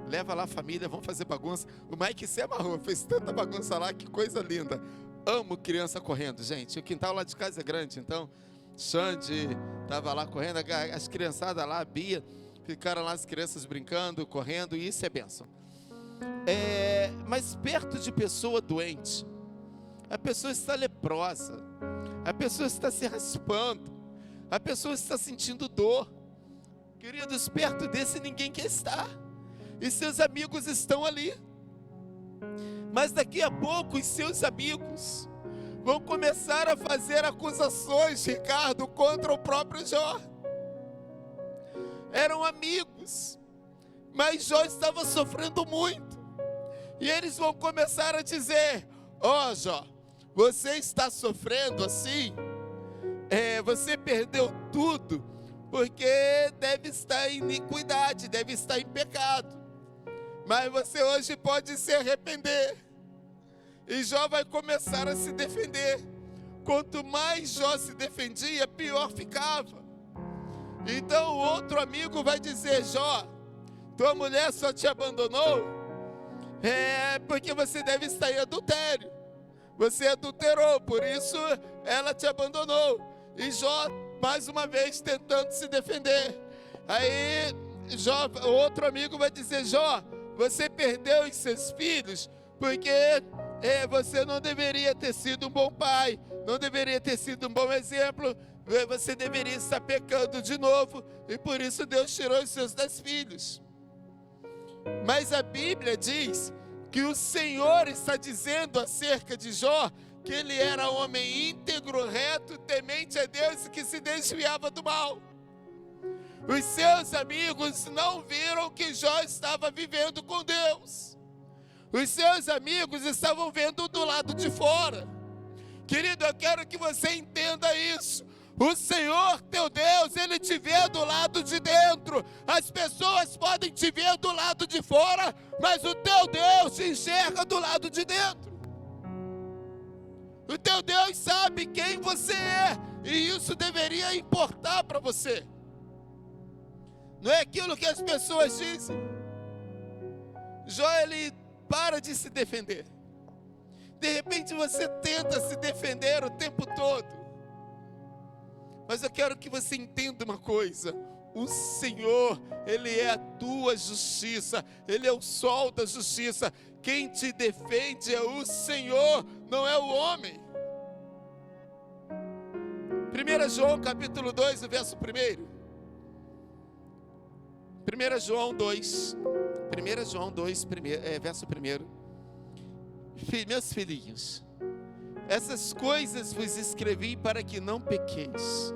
Leva lá a família, vamos fazer bagunça. O Mike se amarrou, fez tanta bagunça lá, que coisa linda. Amo criança correndo, gente. O quintal lá de casa é grande, então Xande estava lá correndo, as criançadas lá, a Bia, ficaram lá as crianças brincando, correndo, e isso é bênção. Mas perto de pessoa doente, a pessoa está leprosa, a pessoa está se raspando, a pessoa está sentindo dor. Queridos, perto desse ninguém quer estar, e seus amigos estão ali. Mas daqui a pouco os seus amigos vão começar a fazer acusações, Ricardo, contra o próprio Jó. Eram amigos, mas Jó estava sofrendo muito. E eles vão começar a dizer, ó Jó, você está sofrendo assim? Você perdeu tudo, porque deve estar em iniquidade, deve estar em pecado. Mas você hoje pode se arrepender. E Jó vai começar a se defender. Quanto mais Jó se defendia, pior ficava. Então o outro amigo vai dizer, Jó, tua mulher só te abandonou porque você deve estar em adultério. Você adulterou, por isso ela te abandonou. E Jó, mais uma vez, tentando se defender. Aí Jó, o outro amigo vai dizer, Jó, você perdeu os seus filhos porque você não deveria ter sido um bom pai, não deveria ter sido um bom exemplo, você deveria estar pecando de novo, e por isso Deus tirou os seus 10 filhos. Mas a Bíblia diz que o Senhor está dizendo acerca de Jó, que ele era homem íntegro, reto, temente a Deus e que se desviava do mal. Os seus amigos não viram que Jó estava vivendo com Deus. Os seus amigos estavam vendo do lado de fora. Querido, eu quero que você entenda isso. O Senhor teu Deus, Ele te vê do lado de dentro. As pessoas podem te ver do lado de fora, mas o teu Deus te enxerga do lado de dentro. O teu Deus sabe quem você é, e isso deveria importar para você. Não é aquilo que as pessoas dizem. Jó, ele para de se defender. De repente você tenta se defender o tempo todo. Mas eu quero que você entenda uma coisa. O Senhor, Ele é a tua justiça. Ele é o sol da justiça. Quem te defende é o Senhor, não é o homem. 1 João capítulo 2, o verso 1. 1 João 2, verso 1. Meus filhinhos, essas coisas vos escrevi para que não pequeis.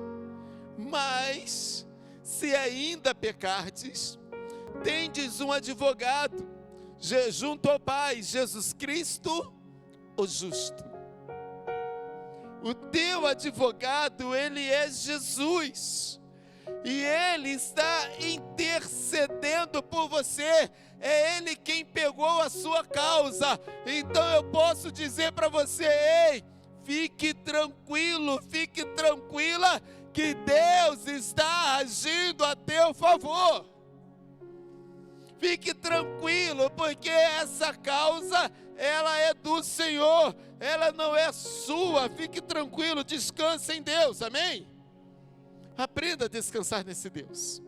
Mas, se ainda pecardes, tendes um advogado junto ao Pai, Jesus Cristo, o justo. O teu advogado, ele é Jesus. E Ele está intercedendo por você. É Ele quem pegou a sua causa. Então eu posso dizer para você: ei, fique tranquilo, fique tranquila, que Deus está agindo a teu favor. Fique tranquilo, porque essa causa, ela é do Senhor, ela não é sua. Fique tranquilo, descanse em Deus, amém? Aprenda a descansar nesse Deus.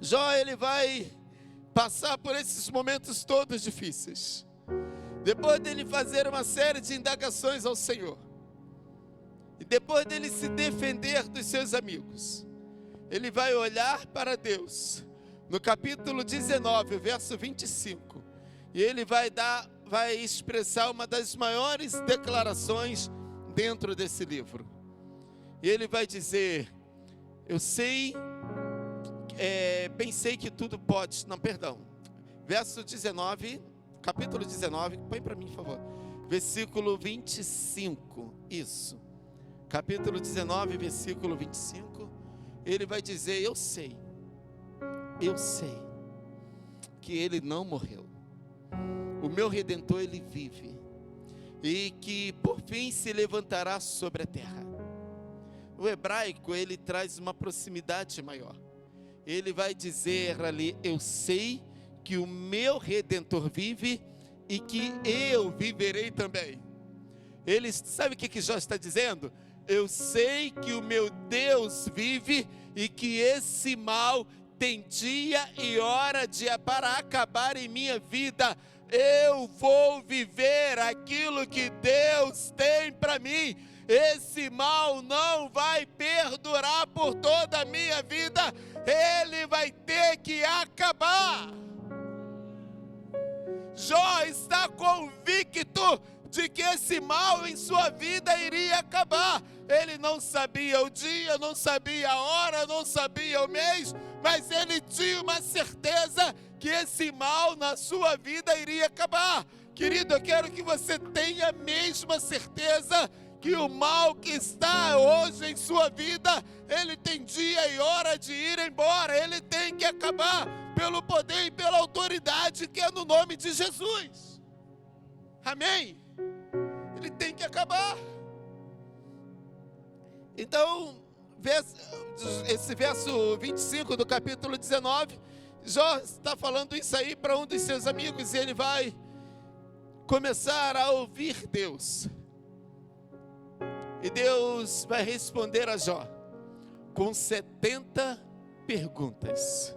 Jó, ele vai passar por esses momentos todos difíceis. Depois dele fazer uma série de indagações ao Senhor, e depois dele se defender dos seus amigos, ele vai olhar para Deus, no capítulo 19, verso 25, e ele vai expressar uma das maiores declarações dentro desse livro. E ele vai dizer: eu sei, pensei que tudo pode, verso 19, capítulo 19, põe para mim, por favor, versículo 25, isso, capítulo 19, versículo 25, ele vai dizer: eu sei que ele não morreu, o meu Redentor, ele vive, e que por fim se levantará sobre a terra. O hebraico, ele traz uma proximidade maior. Ele vai dizer ali: eu sei que o meu Redentor vive e que eu viverei também. Ele, sabe o que Jó está dizendo? Eu sei que o meu Deus vive e que esse mal tem dia e hora para acabar em minha vida. Eu vou viver aquilo que Deus tem para mim. Esse mal não vai perdurar por toda a minha vida. Ele vai ter que acabar. Jó está convicto de que esse mal em sua vida iria acabar. Ele não sabia o dia, não sabia a hora, não sabia o mês, mas ele tinha uma certeza que esse mal na sua vida iria acabar. Querido, eu quero que você tenha a mesma certeza que o mal que está hoje em sua vida, ele tem dia e hora de ir embora. Ele tem que acabar pelo poder e pela autoridade que é no nome de Jesus. Amém? Ele tem que acabar. Então, esse verso 25 do capítulo 19, Jó está falando isso aí para um dos seus amigos, e ele vai começar a ouvir Deus. E Deus vai responder a Jó com 70 perguntas.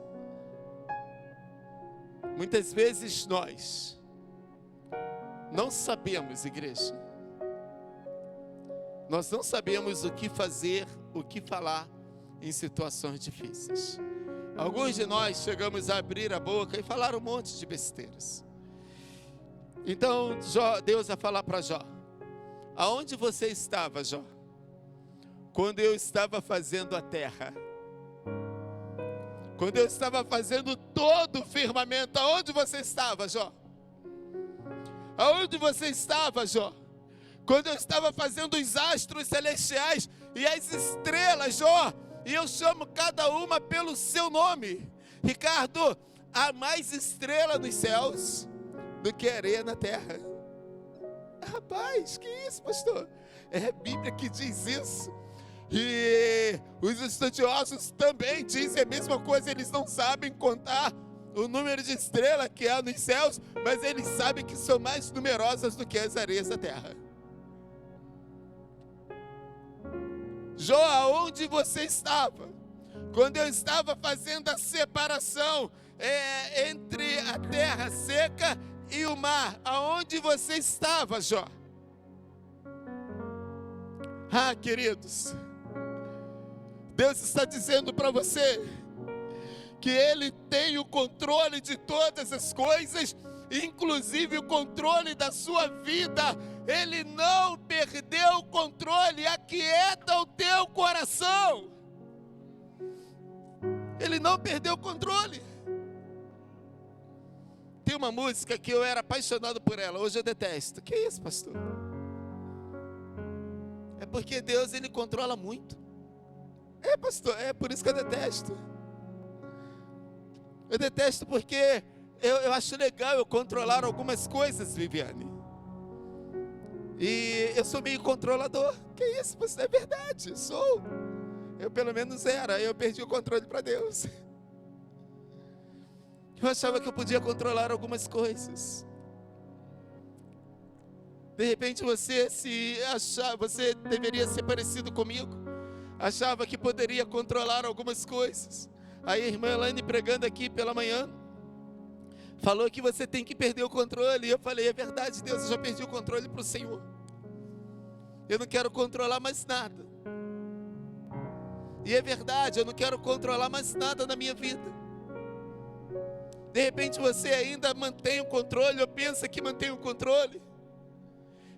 Muitas vezes nós não sabemos, igreja, nós não sabemos o que fazer, o que falar em situações difíceis. Alguns de nós chegamos a abrir a boca e falar um monte de besteiras. Então Deus vai falar para Jó: aonde você estava, Jó, quando eu estava fazendo a terra? Quando eu estava fazendo todo o firmamento, aonde você estava, Jó? Aonde você estava, Jó? Quando eu estava fazendo os astros celestiais e as estrelas, Jó, e eu chamo cada uma pelo seu nome. Ricardo, há mais estrela nos céus do que areia na terra. Rapaz, que isso, pastor? É a Bíblia que diz isso. E os estudiosos também dizem a mesma coisa. Eles não sabem contar o número de estrelas que há nos céus, mas Ele sabe que são mais numerosas do que as areias da terra. Jó, aonde você estava? Quando eu estava fazendo a separação entre a terra seca e o mar, aonde você estava, Jó? Ah, queridos, Deus está dizendo para você que Ele tem o controle de todas as coisas, inclusive o controle da sua vida. Ele não perdeu o controle. Aquieta o teu coração. Ele não perdeu o controle. Tem uma música que eu era apaixonado por ela, hoje eu detesto. Que isso, pastor? É porque Deus, Ele controla muito. É, pastor, é por isso que eu detesto. Eu detesto porque eu acho legal eu controlar algumas coisas, Viviane. E eu sou meio controlador. Que isso, pastor? É verdade, sou. Eu pelo menos era, eu perdi o controle para Deus. Eu achava que eu podia controlar algumas coisas. De repente você você deveria ser parecido comigo. Achava que poderia controlar algumas coisas. Aí a irmã Elaine pregando aqui pela manhã, falou que você tem que perder o controle. E eu falei, é verdade, Deus, eu já perdi o controle para o Senhor. Eu não quero controlar mais nada. E é verdade, eu não quero controlar mais nada na minha vida. De repente você ainda mantém o controle, ou pensa que mantém o controle.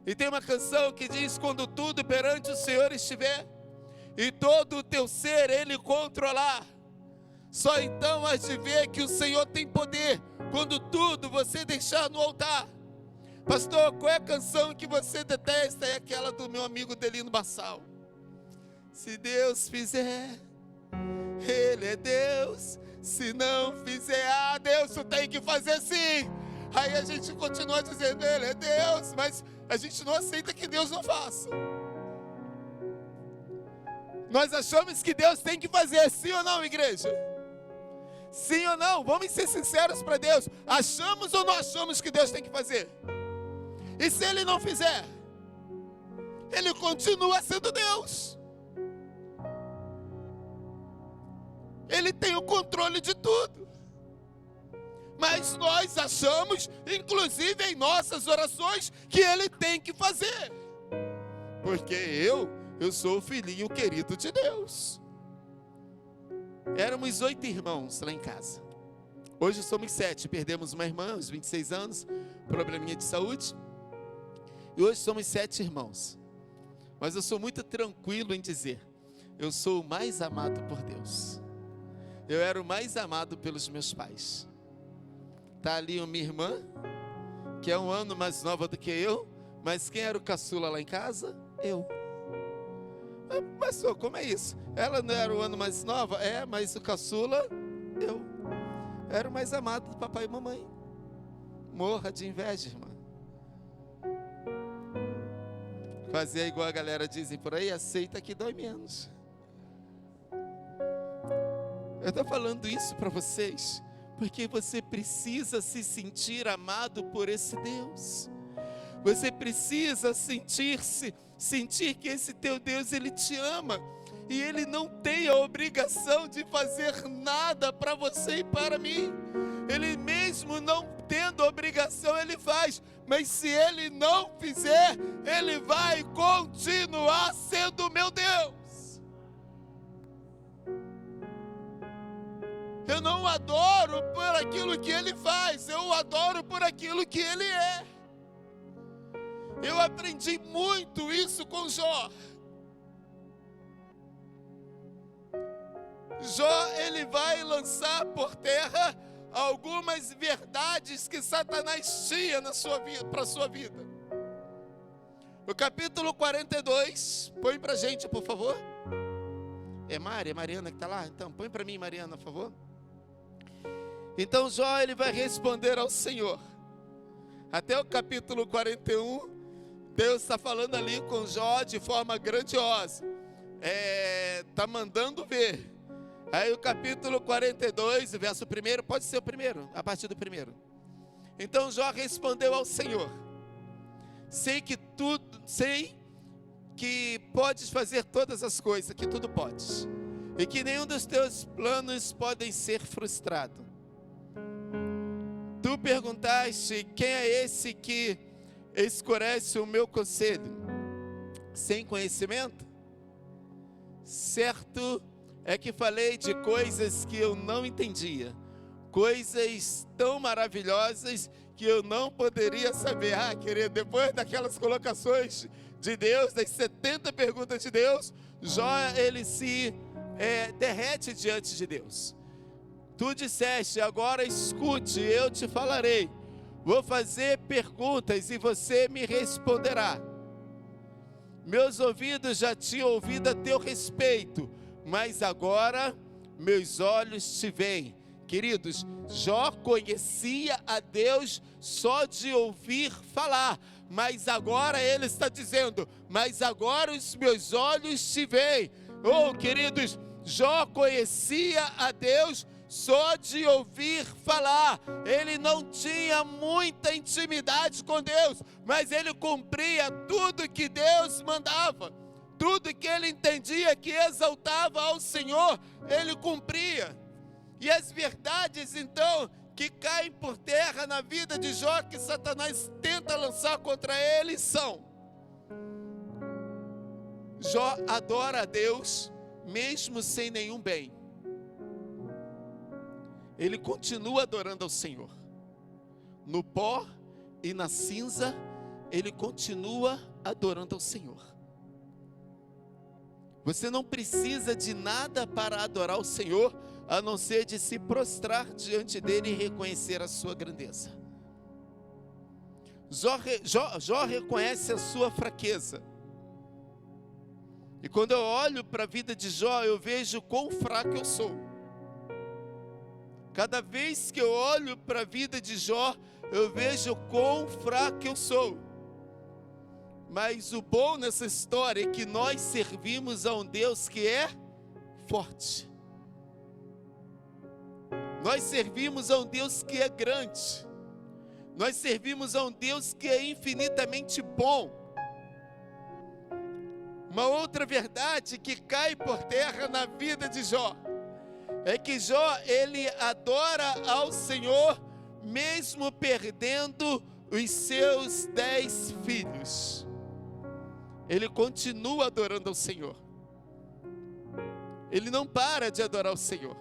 E tem uma canção que diz, quando tudo perante o Senhor estiver, e todo o teu ser Ele controlar, só então has de ver que o Senhor tem poder, quando tudo você deixar no altar. Pastor, qual é a canção que você detesta? É aquela do meu amigo Delino Bassal. Se Deus fizer, Ele é Deus. Se não fizer, Deus, tu tem que fazer sim. Aí a gente continua dizendo, Ele é Deus, mas a gente não aceita que Deus não faça. Nós achamos que Deus tem que fazer, sim ou não, igreja? Sim ou não? Vamos ser sinceros para Deus. Achamos ou não achamos que Deus tem que fazer? E se Ele não fizer? Ele continua sendo Deus. Ele tem o controle de tudo. Mas nós achamos, inclusive em nossas orações, que Ele tem que fazer. Porque eu sou o filhinho querido de Deus. Éramos 8 irmãos lá em casa. Hoje somos 7. Perdemos uma irmã aos 26 anos, probleminha de saúde. E hoje somos 7 irmãos. Mas eu sou muito tranquilo em dizer, eu sou o mais amado por Deus. Eu era o mais amado pelos meus pais. Está ali uma irmã, que é um ano mais nova do que eu, mas quem era o caçula lá em casa? Eu. Pastor, como é isso? Ela não era o ano mais nova? É, mas o caçula, eu. Era o mais amado do papai e mamãe. Morra de inveja, irmã. Fazer igual a galera dizem por aí, aceita que dói menos. Eu estou falando isso para vocês, porque você precisa se sentir amado por esse Deus. Você precisa sentir que esse teu Deus, Ele te ama. E Ele não tem a obrigação de fazer nada para você e para mim. Ele mesmo não tendo obrigação, Ele faz. Mas se Ele não fizer, Ele vai continuar sendo meu Deus. Eu não o adoro por aquilo que Ele faz, eu o adoro por aquilo que Ele é. Eu aprendi muito isso com Jó. Jó, ele vai lançar por terra algumas verdades que Satanás tinha na sua vida, para a sua vida. O capítulo 42, põe para a gente, por favor. É Mariana que está lá? Então, põe para mim, Mariana, por favor. Então Jó, ele vai responder ao Senhor. Até o capítulo 41, Deus está falando ali com Jó de forma grandiosa. Está mandando ver. Aí o capítulo 42, o verso 1, pode ser o primeiro, a partir do 1. Então Jó respondeu ao Senhor: sei que podes fazer todas as coisas, que tudo podes, e que nenhum dos teus planos podem ser frustrado. Tu perguntaste: quem é esse que escurece o meu conselho sem conhecimento? Certo é que falei de coisas que eu não entendia, coisas tão maravilhosas que eu não poderia saber. Querido, depois daquelas colocações de Deus, das 70 perguntas de Deus, Jó, ele se derrete diante de Deus. Tu disseste: agora escute, eu te falarei. Vou fazer perguntas e você me responderá. Meus ouvidos já tinham ouvido a teu respeito, mas agora meus olhos te veem. Queridos, Jó conhecia a Deus só de ouvir falar, mas agora ele está dizendo: mas agora os meus olhos te veem. Queridos, Jó conhecia a Deus só de ouvir falar. Ele não tinha muita intimidade com Deus, mas ele cumpria tudo que Deus mandava. Tudo que ele entendia que exaltava ao Senhor, ele cumpria. E as verdades, então, que caem por terra na vida de Jó, que Satanás tenta lançar contra ele, são: Jó adora a Deus mesmo sem nenhum bem. Ele continua adorando ao Senhor. No pó e na cinza, ele continua adorando ao Senhor. Você não precisa de nada para adorar o Senhor, a não ser de se prostrar diante dele e reconhecer a sua grandeza. Jó reconhece a sua fraqueza. E quando eu olho para a vida de Jó, eu vejo quão fraco eu sou. Cada vez que eu olho para a vida de Jó, eu vejo quão fraco eu sou. Mas o bom nessa história é que nós servimos a um Deus que é forte. Nós servimos a um Deus que é grande. Nós servimos a um Deus que é infinitamente bom. Uma outra verdade que cai por terra na vida de Jó é que Jó, ele adora ao Senhor mesmo perdendo os seus 10 filhos. Ele continua adorando ao Senhor. Ele não para de adorar ao Senhor.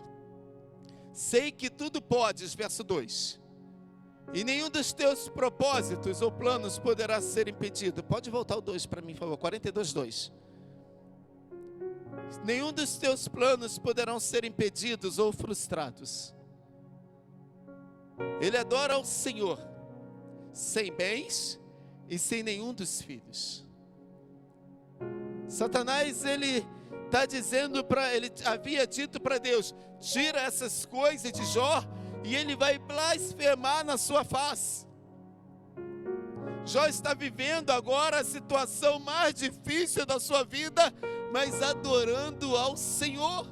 Sei que tudo podes, verso 2. E nenhum dos teus propósitos ou planos poderá ser impedido. Pode voltar o 2 para mim, por favor. 42:2. Nenhum dos teus planos poderão ser impedidos ou frustrados. Ele adora ao Senhor, sem bens e sem nenhum dos filhos. Satanás, ele está dizendo ele havia dito para Deus: tira essas coisas de Jó, e ele vai blasfemar na sua face. Jó está vivendo agora a situação mais difícil da sua vida, mas adorando ao Senhor.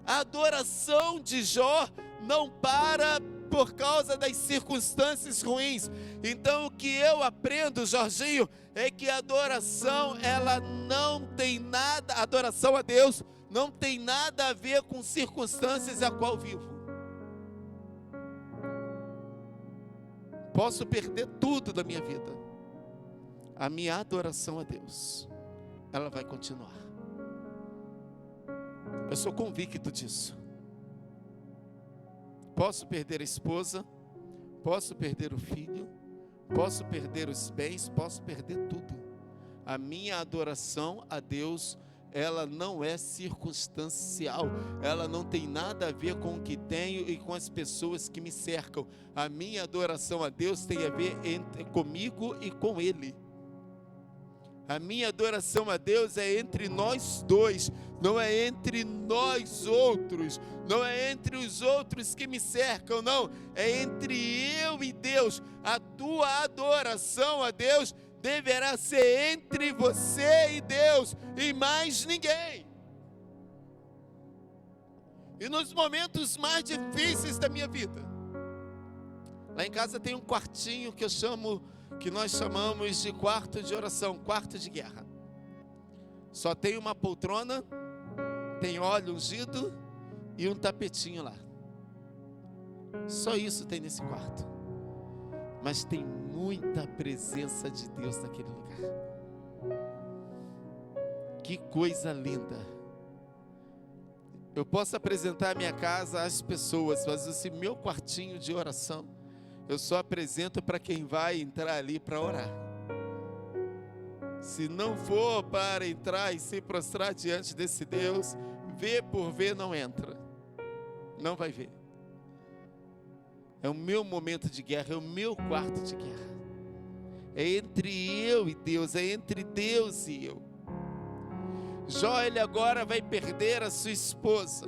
A adoração de Jó não para por causa das circunstâncias ruins. Então o que eu aprendo, Jorginho, é que a adoração, ela não tem nada, a adoração a Deus não tem nada a ver com circunstâncias a qual vivo. Posso perder tudo da minha vida, a minha adoração a Deus, ela vai continuar. Eu sou convicto disso. Posso perder a esposa, posso perder o filho, posso perder os bens, posso perder tudo. A minha adoração a Deus, ela não é circunstancial, ela não tem nada a ver com o que tenho e com as pessoas que me cercam. A minha adoração a Deus tem a ver comigo e com Ele. A minha adoração a Deus é entre nós dois, não é entre nós outros, não é entre os outros que me cercam, não, é entre eu e Deus. A tua adoração a Deus deverá ser entre você e Deus, e mais ninguém. E nos momentos mais difíceis da minha vida, lá em casa tem um quartinho que nós chamamos de quarto de oração, quarto de guerra. Só tem uma poltrona, tem óleo ungido e um tapetinho lá. Só isso tem nesse quarto. Mas tem muita presença de Deus naquele lugar. Que coisa linda. Eu posso apresentar a minha casa às pessoas, mas esse meu quartinho de oração, eu só apresento para quem vai entrar ali para orar. Se não for para entrar e se prostrar diante desse Deus, vê por ver não entra. Não vai ver. É o meu momento de guerra, é o meu quarto de guerra. É entre eu e Deus, é entre Deus e eu. Jó, ele agora vai perder a sua esposa,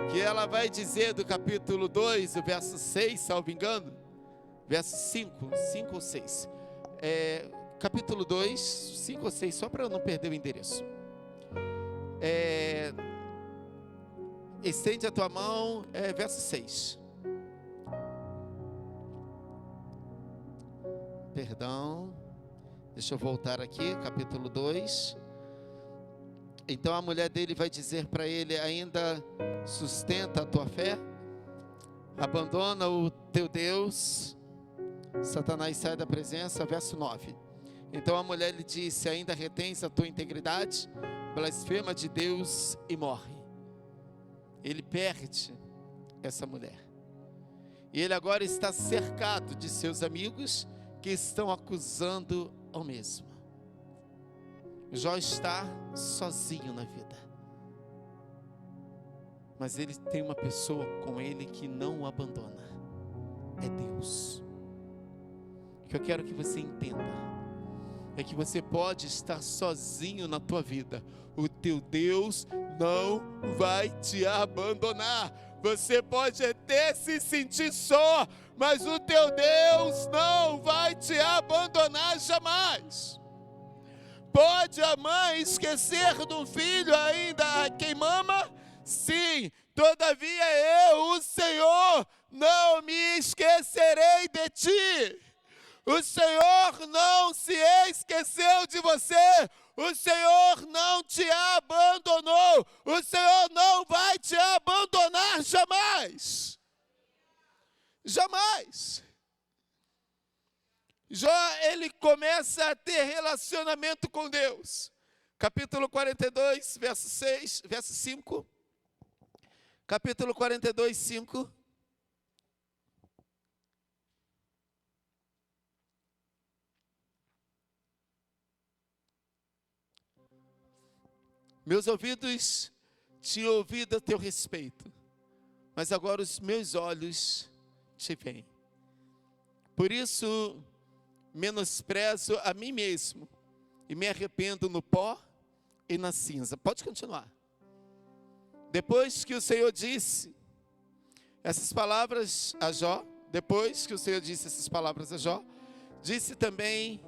que ela vai dizer do capítulo 2, o verso 6, salvo engano, verso 5 ou 6. Capítulo 2, 5 ou 6, só para eu não perder o endereço. Estende a tua mão, verso 6. Perdão, deixa eu voltar aqui, capítulo 2. Então a mulher dele vai dizer para ele: ainda sustenta a tua fé? Abandona o teu Deus. Satanás sai da presença, verso 9. Então a mulher lhe disse: ainda retens a tua integridade? Blasfema de Deus e morre. Ele perde essa mulher. E ele agora está cercado de seus amigos que estão acusando ao mesmo. Jó está sozinho na vida. Mas ele tem uma pessoa com ele que não o abandona. É Deus. O que eu quero que você entenda é que você pode estar sozinho na tua vida. O teu Deus não vai te abandonar. Você pode até se sentir só, mas o teu Deus não vai te abandonar jamais. Pode a mãe esquecer do filho ainda a quem mama? Sim, todavia eu, o Senhor, não me esquecerei de ti. O Senhor não se esqueceu de você. O Senhor não te abandonou. O Senhor não vai te abandonar jamais. Jamais. Jó, ele começa a ter relacionamento com Deus. Capítulo 42, verso 6, verso 5. Capítulo 42, 5. Meus ouvidos tinham ouvido a teu respeito, mas agora os meus olhos te veem. Por isso, menosprezo a mim mesmo e me arrependo no pó e na cinza. Pode continuar. Depois que o Senhor disse essas palavras a Jó, disse também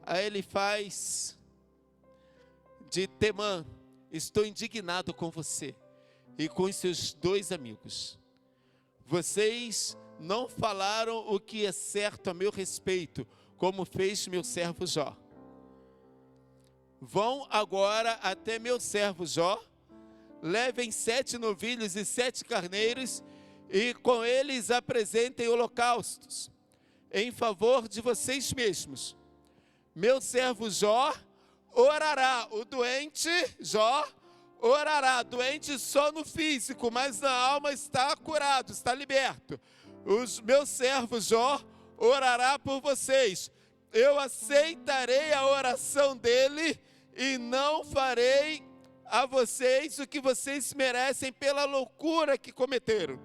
a Elifaz de Temã: estou indignado com você e com os seus 2 amigos. Vocês não falaram o que é certo a meu respeito, como fez meu servo Jó. Vão agora até meu servo Jó, levem 7 novilhos e 7 carneiros, e com eles apresentem holocaustos, em favor de vocês mesmos. Meu servo Jó orará. O doente Jó orará. Doente só no físico, mas na alma está curado, está liberto. O meu servo Jó orará por vocês. Eu aceitarei a oração dele e não farei a vocês o que vocês merecem pela loucura que cometeram.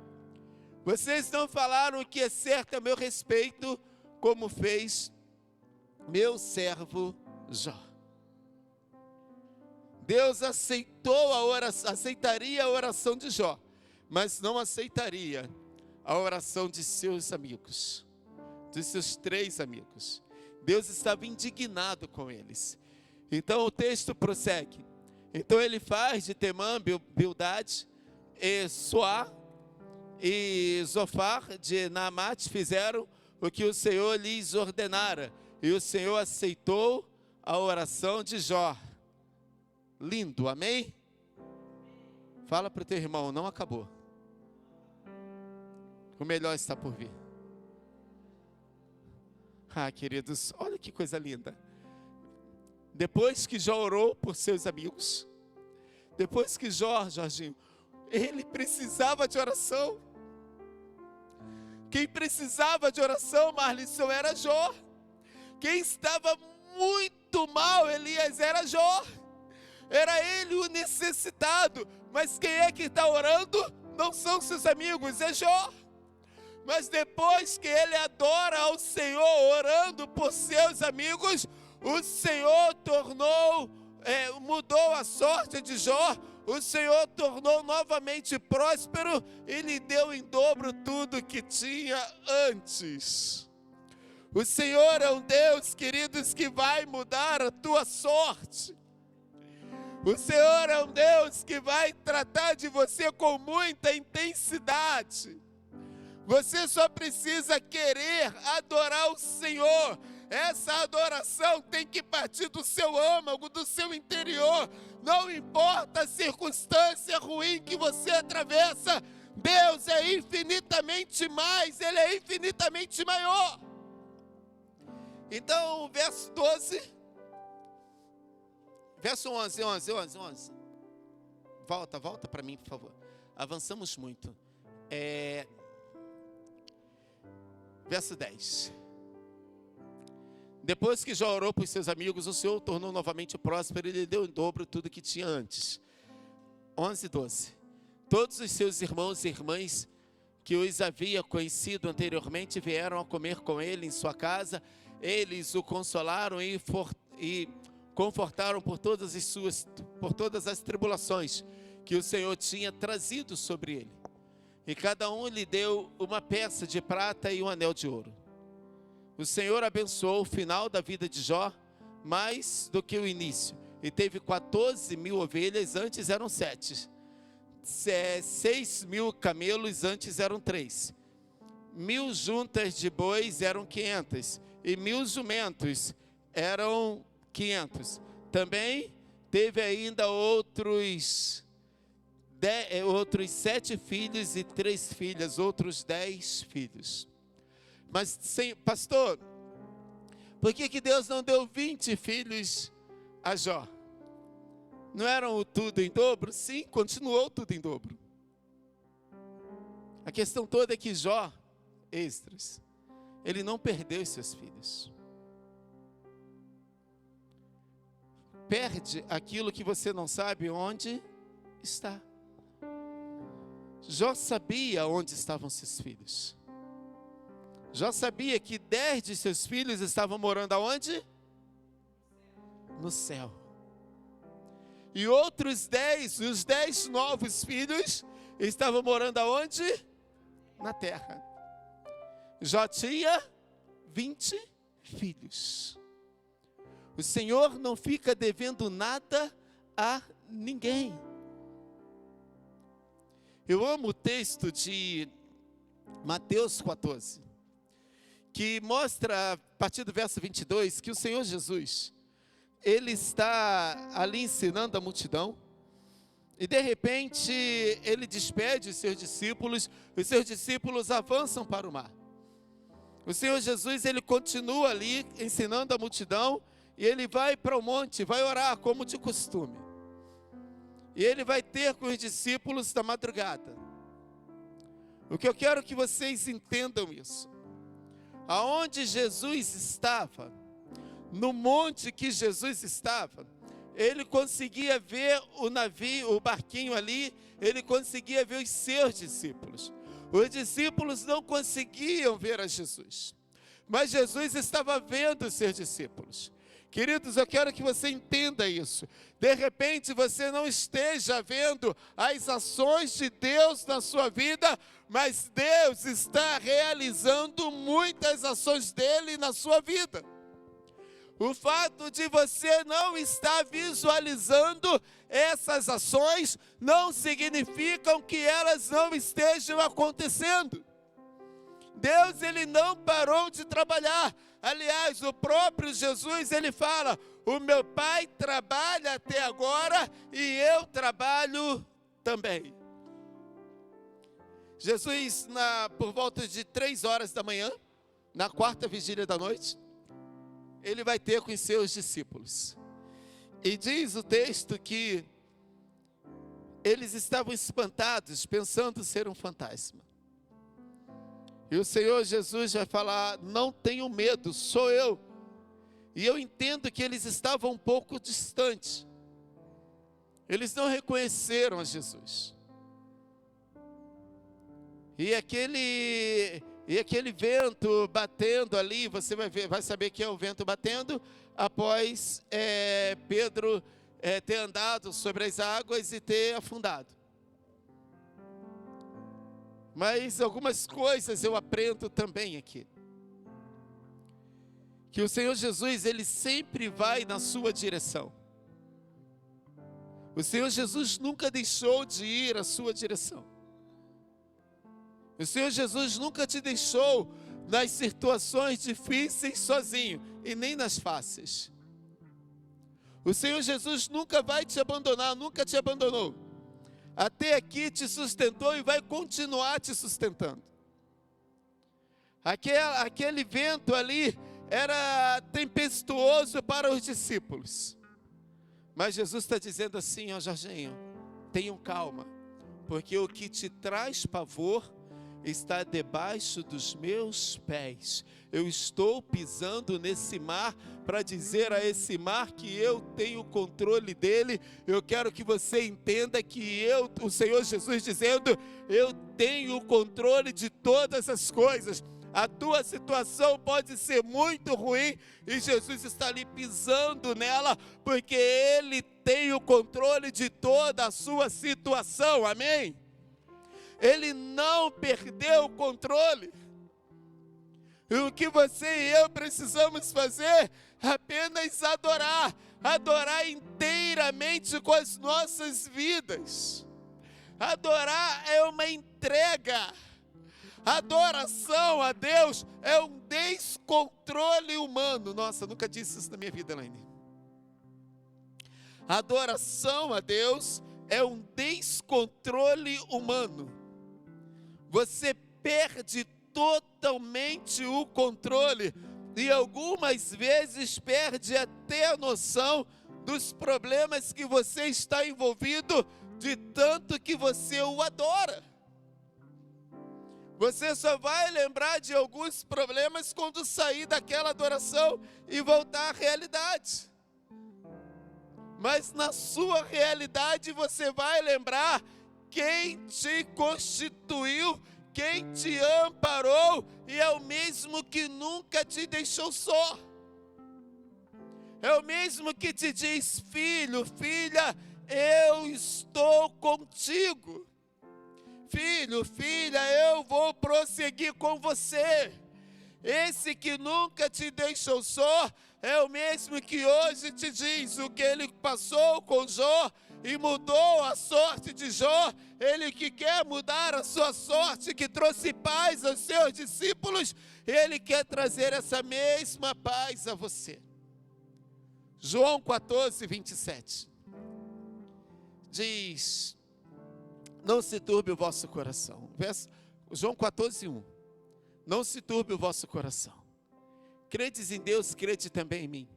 Vocês não falaram o que é certo a meu respeito, como fez meu servo Jó. Deus aceitaria a oração de Jó, mas não aceitaria a oração de seus amigos, de seus 3 amigos. Deus estava indignado com eles. Então o texto prossegue. Então ele faz de Temã, Bildade, e Suá e Zofar de Naamate fizeram o que o Senhor lhes ordenara, e o Senhor aceitou a oração de Jó. Lindo, amém? Fala para o teu irmão, não acabou. O melhor está por vir. Ah, queridos, olha que coisa linda. Depois que Jó orou por seus amigos, depois que Jorginho, ele precisava de oração. Quem precisava de oração, Marlisson, era Jó. Quem estava muito mal, Elias, era Jó. Era ele o necessitado. Mas quem é que está orando? Não são seus amigos, é Jó. Mas depois que ele adora ao Senhor, orando por seus amigos, o Senhor mudou a sorte de Jó. O Senhor tornou novamente próspero e lhe deu em dobro tudo que tinha antes. O Senhor é um Deus, queridos, que vai mudar a tua sorte. O Senhor é um Deus que vai tratar de você com muita intensidade. Você só precisa querer adorar o Senhor. Essa adoração tem que partir do seu âmago, do seu interior. Não importa a circunstância ruim que você atravessa, Deus é infinitamente mais, Ele é infinitamente maior. Então, verso 12, verso 11. Volta para mim, por favor. Avançamos muito. Verso 10. Depois que Jó orou por seus amigos, o Senhor o tornou novamente próspero e lhe deu em dobro tudo que tinha antes. 11 e 12. Todos os seus irmãos e irmãs que os havia conhecido anteriormente vieram a comer com ele em sua casa. Eles o consolaram e confortaram por todas as tribulações que o Senhor tinha trazido sobre ele. E cada um lhe deu uma peça de prata e um anel de ouro. O Senhor abençoou o final da vida de Jó mais do que o início. E teve 14.000 ovelhas, antes eram 7. 6.000 camelos, antes eram 3. 1.000 juntas de bois eram 500. E 1.000 jumentos eram 500. Também teve ainda outros 7 filhos e 3 filhas, outros 10 filhos. Mas, pastor, por que Deus não deu 20 filhos a Jó? Não eram o tudo em dobro? Sim, continuou tudo em dobro. A questão toda é que Jó, Esdras, ele não perdeu os seus filhos. Perde aquilo que você não sabe onde está. Jó sabia onde estavam seus filhos. Jó sabia que 10 de seus filhos estavam morando aonde? No céu. E outros 10, os 10 novos filhos, estavam morando aonde? Na terra. Jó tinha 20 filhos. O Senhor não fica devendo nada a ninguém. Eu amo o texto de Mateus 14, que mostra, a partir do verso 22, que o Senhor Jesus, Ele está ali ensinando a multidão, e de repente, Ele despede os seus discípulos avançam para o mar. O Senhor Jesus, Ele continua ali, ensinando a multidão, e Ele vai para o monte, vai orar, como de costume. E Ele vai ter com os discípulos da madrugada. O que eu quero que vocês entendam isso. Aonde Jesus estava, no monte que Jesus estava, ele conseguia ver o navio, o barquinho ali, ele conseguia ver os seus discípulos. Os discípulos não conseguiam ver a Jesus, mas Jesus estava vendo os seus discípulos. Queridos, eu quero que você entenda isso. De repente você não esteja vendo as ações de Deus na sua vida, mas Deus está realizando muitas ações dele na sua vida. O fato de você não estar visualizando essas ações não significam que elas não estejam acontecendo. Deus, ele não parou de trabalhar. Aliás, o próprio Jesus, ele fala: o meu Pai trabalha até agora e eu trabalho também. Jesus, por volta de 3 horas da manhã, na quarta vigília da noite, ele vai ter com os seus discípulos. E diz o texto que eles estavam espantados, pensando ser um fantasma. E o Senhor Jesus vai falar: não tenham medo, sou eu. E eu entendo que eles estavam um pouco distantes. Eles não reconheceram a Jesus. E aquele vento batendo ali, você vai saber que é o vento batendo, após Pedro ter andado sobre as águas e ter afundado. Mas algumas coisas eu aprendo também aqui. Que o Senhor Jesus, ele sempre vai na sua direção. O Senhor Jesus nunca deixou de ir à sua direção. O Senhor Jesus nunca te deixou nas situações difíceis sozinho, e nem nas fáceis. O Senhor Jesus nunca vai te abandonar, nunca te abandonou. Até aqui te sustentou e vai continuar te sustentando. Aquele vento ali era tempestuoso para os discípulos. Mas Jesus está dizendo assim: ó Jorginho, tenham calma, porque o que te traz pavor está debaixo dos meus pés. Eu estou pisando nesse mar para dizer a esse mar que eu tenho o controle dele. Eu quero que você entenda que o Senhor Jesus dizendo: eu tenho o controle de todas as coisas. A tua situação pode ser muito ruim e Jesus está ali pisando nela, porque Ele tem o controle de toda a sua situação, amém? Ele não perdeu o controle. E o que você e eu precisamos fazer é apenas adorar inteiramente com as nossas vidas. Adorar é uma entrega. Adoração a Deus é um descontrole humano. Nossa, nunca disse isso na minha vida, Elaine. Adoração a Deus é um descontrole humano. Você perde totalmente o controle e algumas vezes perde até a noção dos problemas que você está envolvido, de tanto que você o adora. Você só vai lembrar de alguns problemas quando sair daquela adoração e voltar à realidade. Mas na sua realidade você vai lembrar quem te constituiu, quem te amparou, e é o mesmo que nunca te deixou só. É o mesmo que te diz: filho, filha, eu estou contigo. Filho, filha, eu vou prosseguir com você. Esse que nunca te deixou só é o mesmo que hoje te diz: o que ele passou com Jó e mudou a sorte de Jó, ele que quer mudar a sua sorte, que trouxe paz aos seus discípulos, ele quer trazer essa mesma paz a você. João 14, 27 diz: não se turbe o vosso coração. João 14, 1. Não se turbe o vosso coração. Credes em Deus, crede também em mim.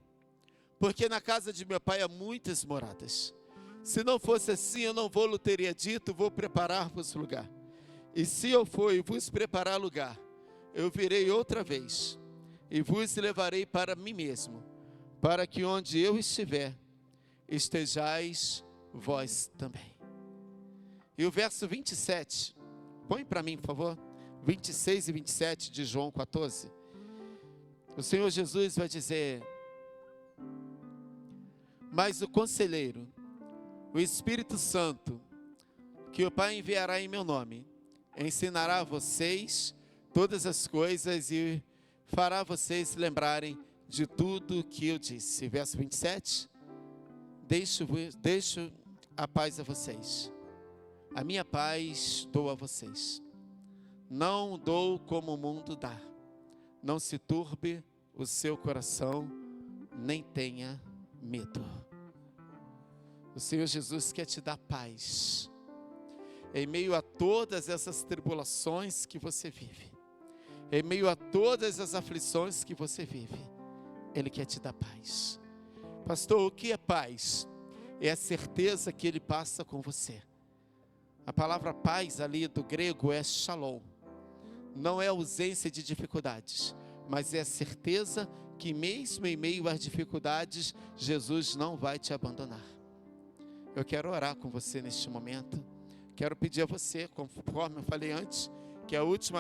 Porque na casa de meu pai há muitas moradas. Se não fosse assim, eu não vou-lhe teria dito: vou preparar-vos lugar. E se eu for e vos preparar lugar, eu virei outra vez e vos levarei para mim mesmo, para que onde eu estiver, estejais vós também. E o verso 27, põe para mim, por favor, 26 e 27 de João 14. O Senhor Jesus vai dizer: mas o conselheiro, o Espírito Santo, que o Pai enviará em meu nome, ensinará a vocês todas as coisas e fará vocês lembrarem de tudo que eu disse. Verso 27, deixo a paz a vocês. A minha paz dou a vocês. Não dou como o mundo dá. Não se turbe o seu coração, nem tenha medo. O Senhor Jesus quer te dar paz. Em meio a todas essas tribulações que você vive, em meio a todas as aflições que você vive, Ele quer te dar paz. Pastor, o que é paz? É a certeza que Ele passa com você. A palavra paz ali do grego é shalom. Não é ausência de dificuldades, mas é a certeza que mesmo em meio às dificuldades, Jesus não vai te abandonar. Eu quero orar com você neste momento. Quero pedir a você, conforme eu falei antes, que a última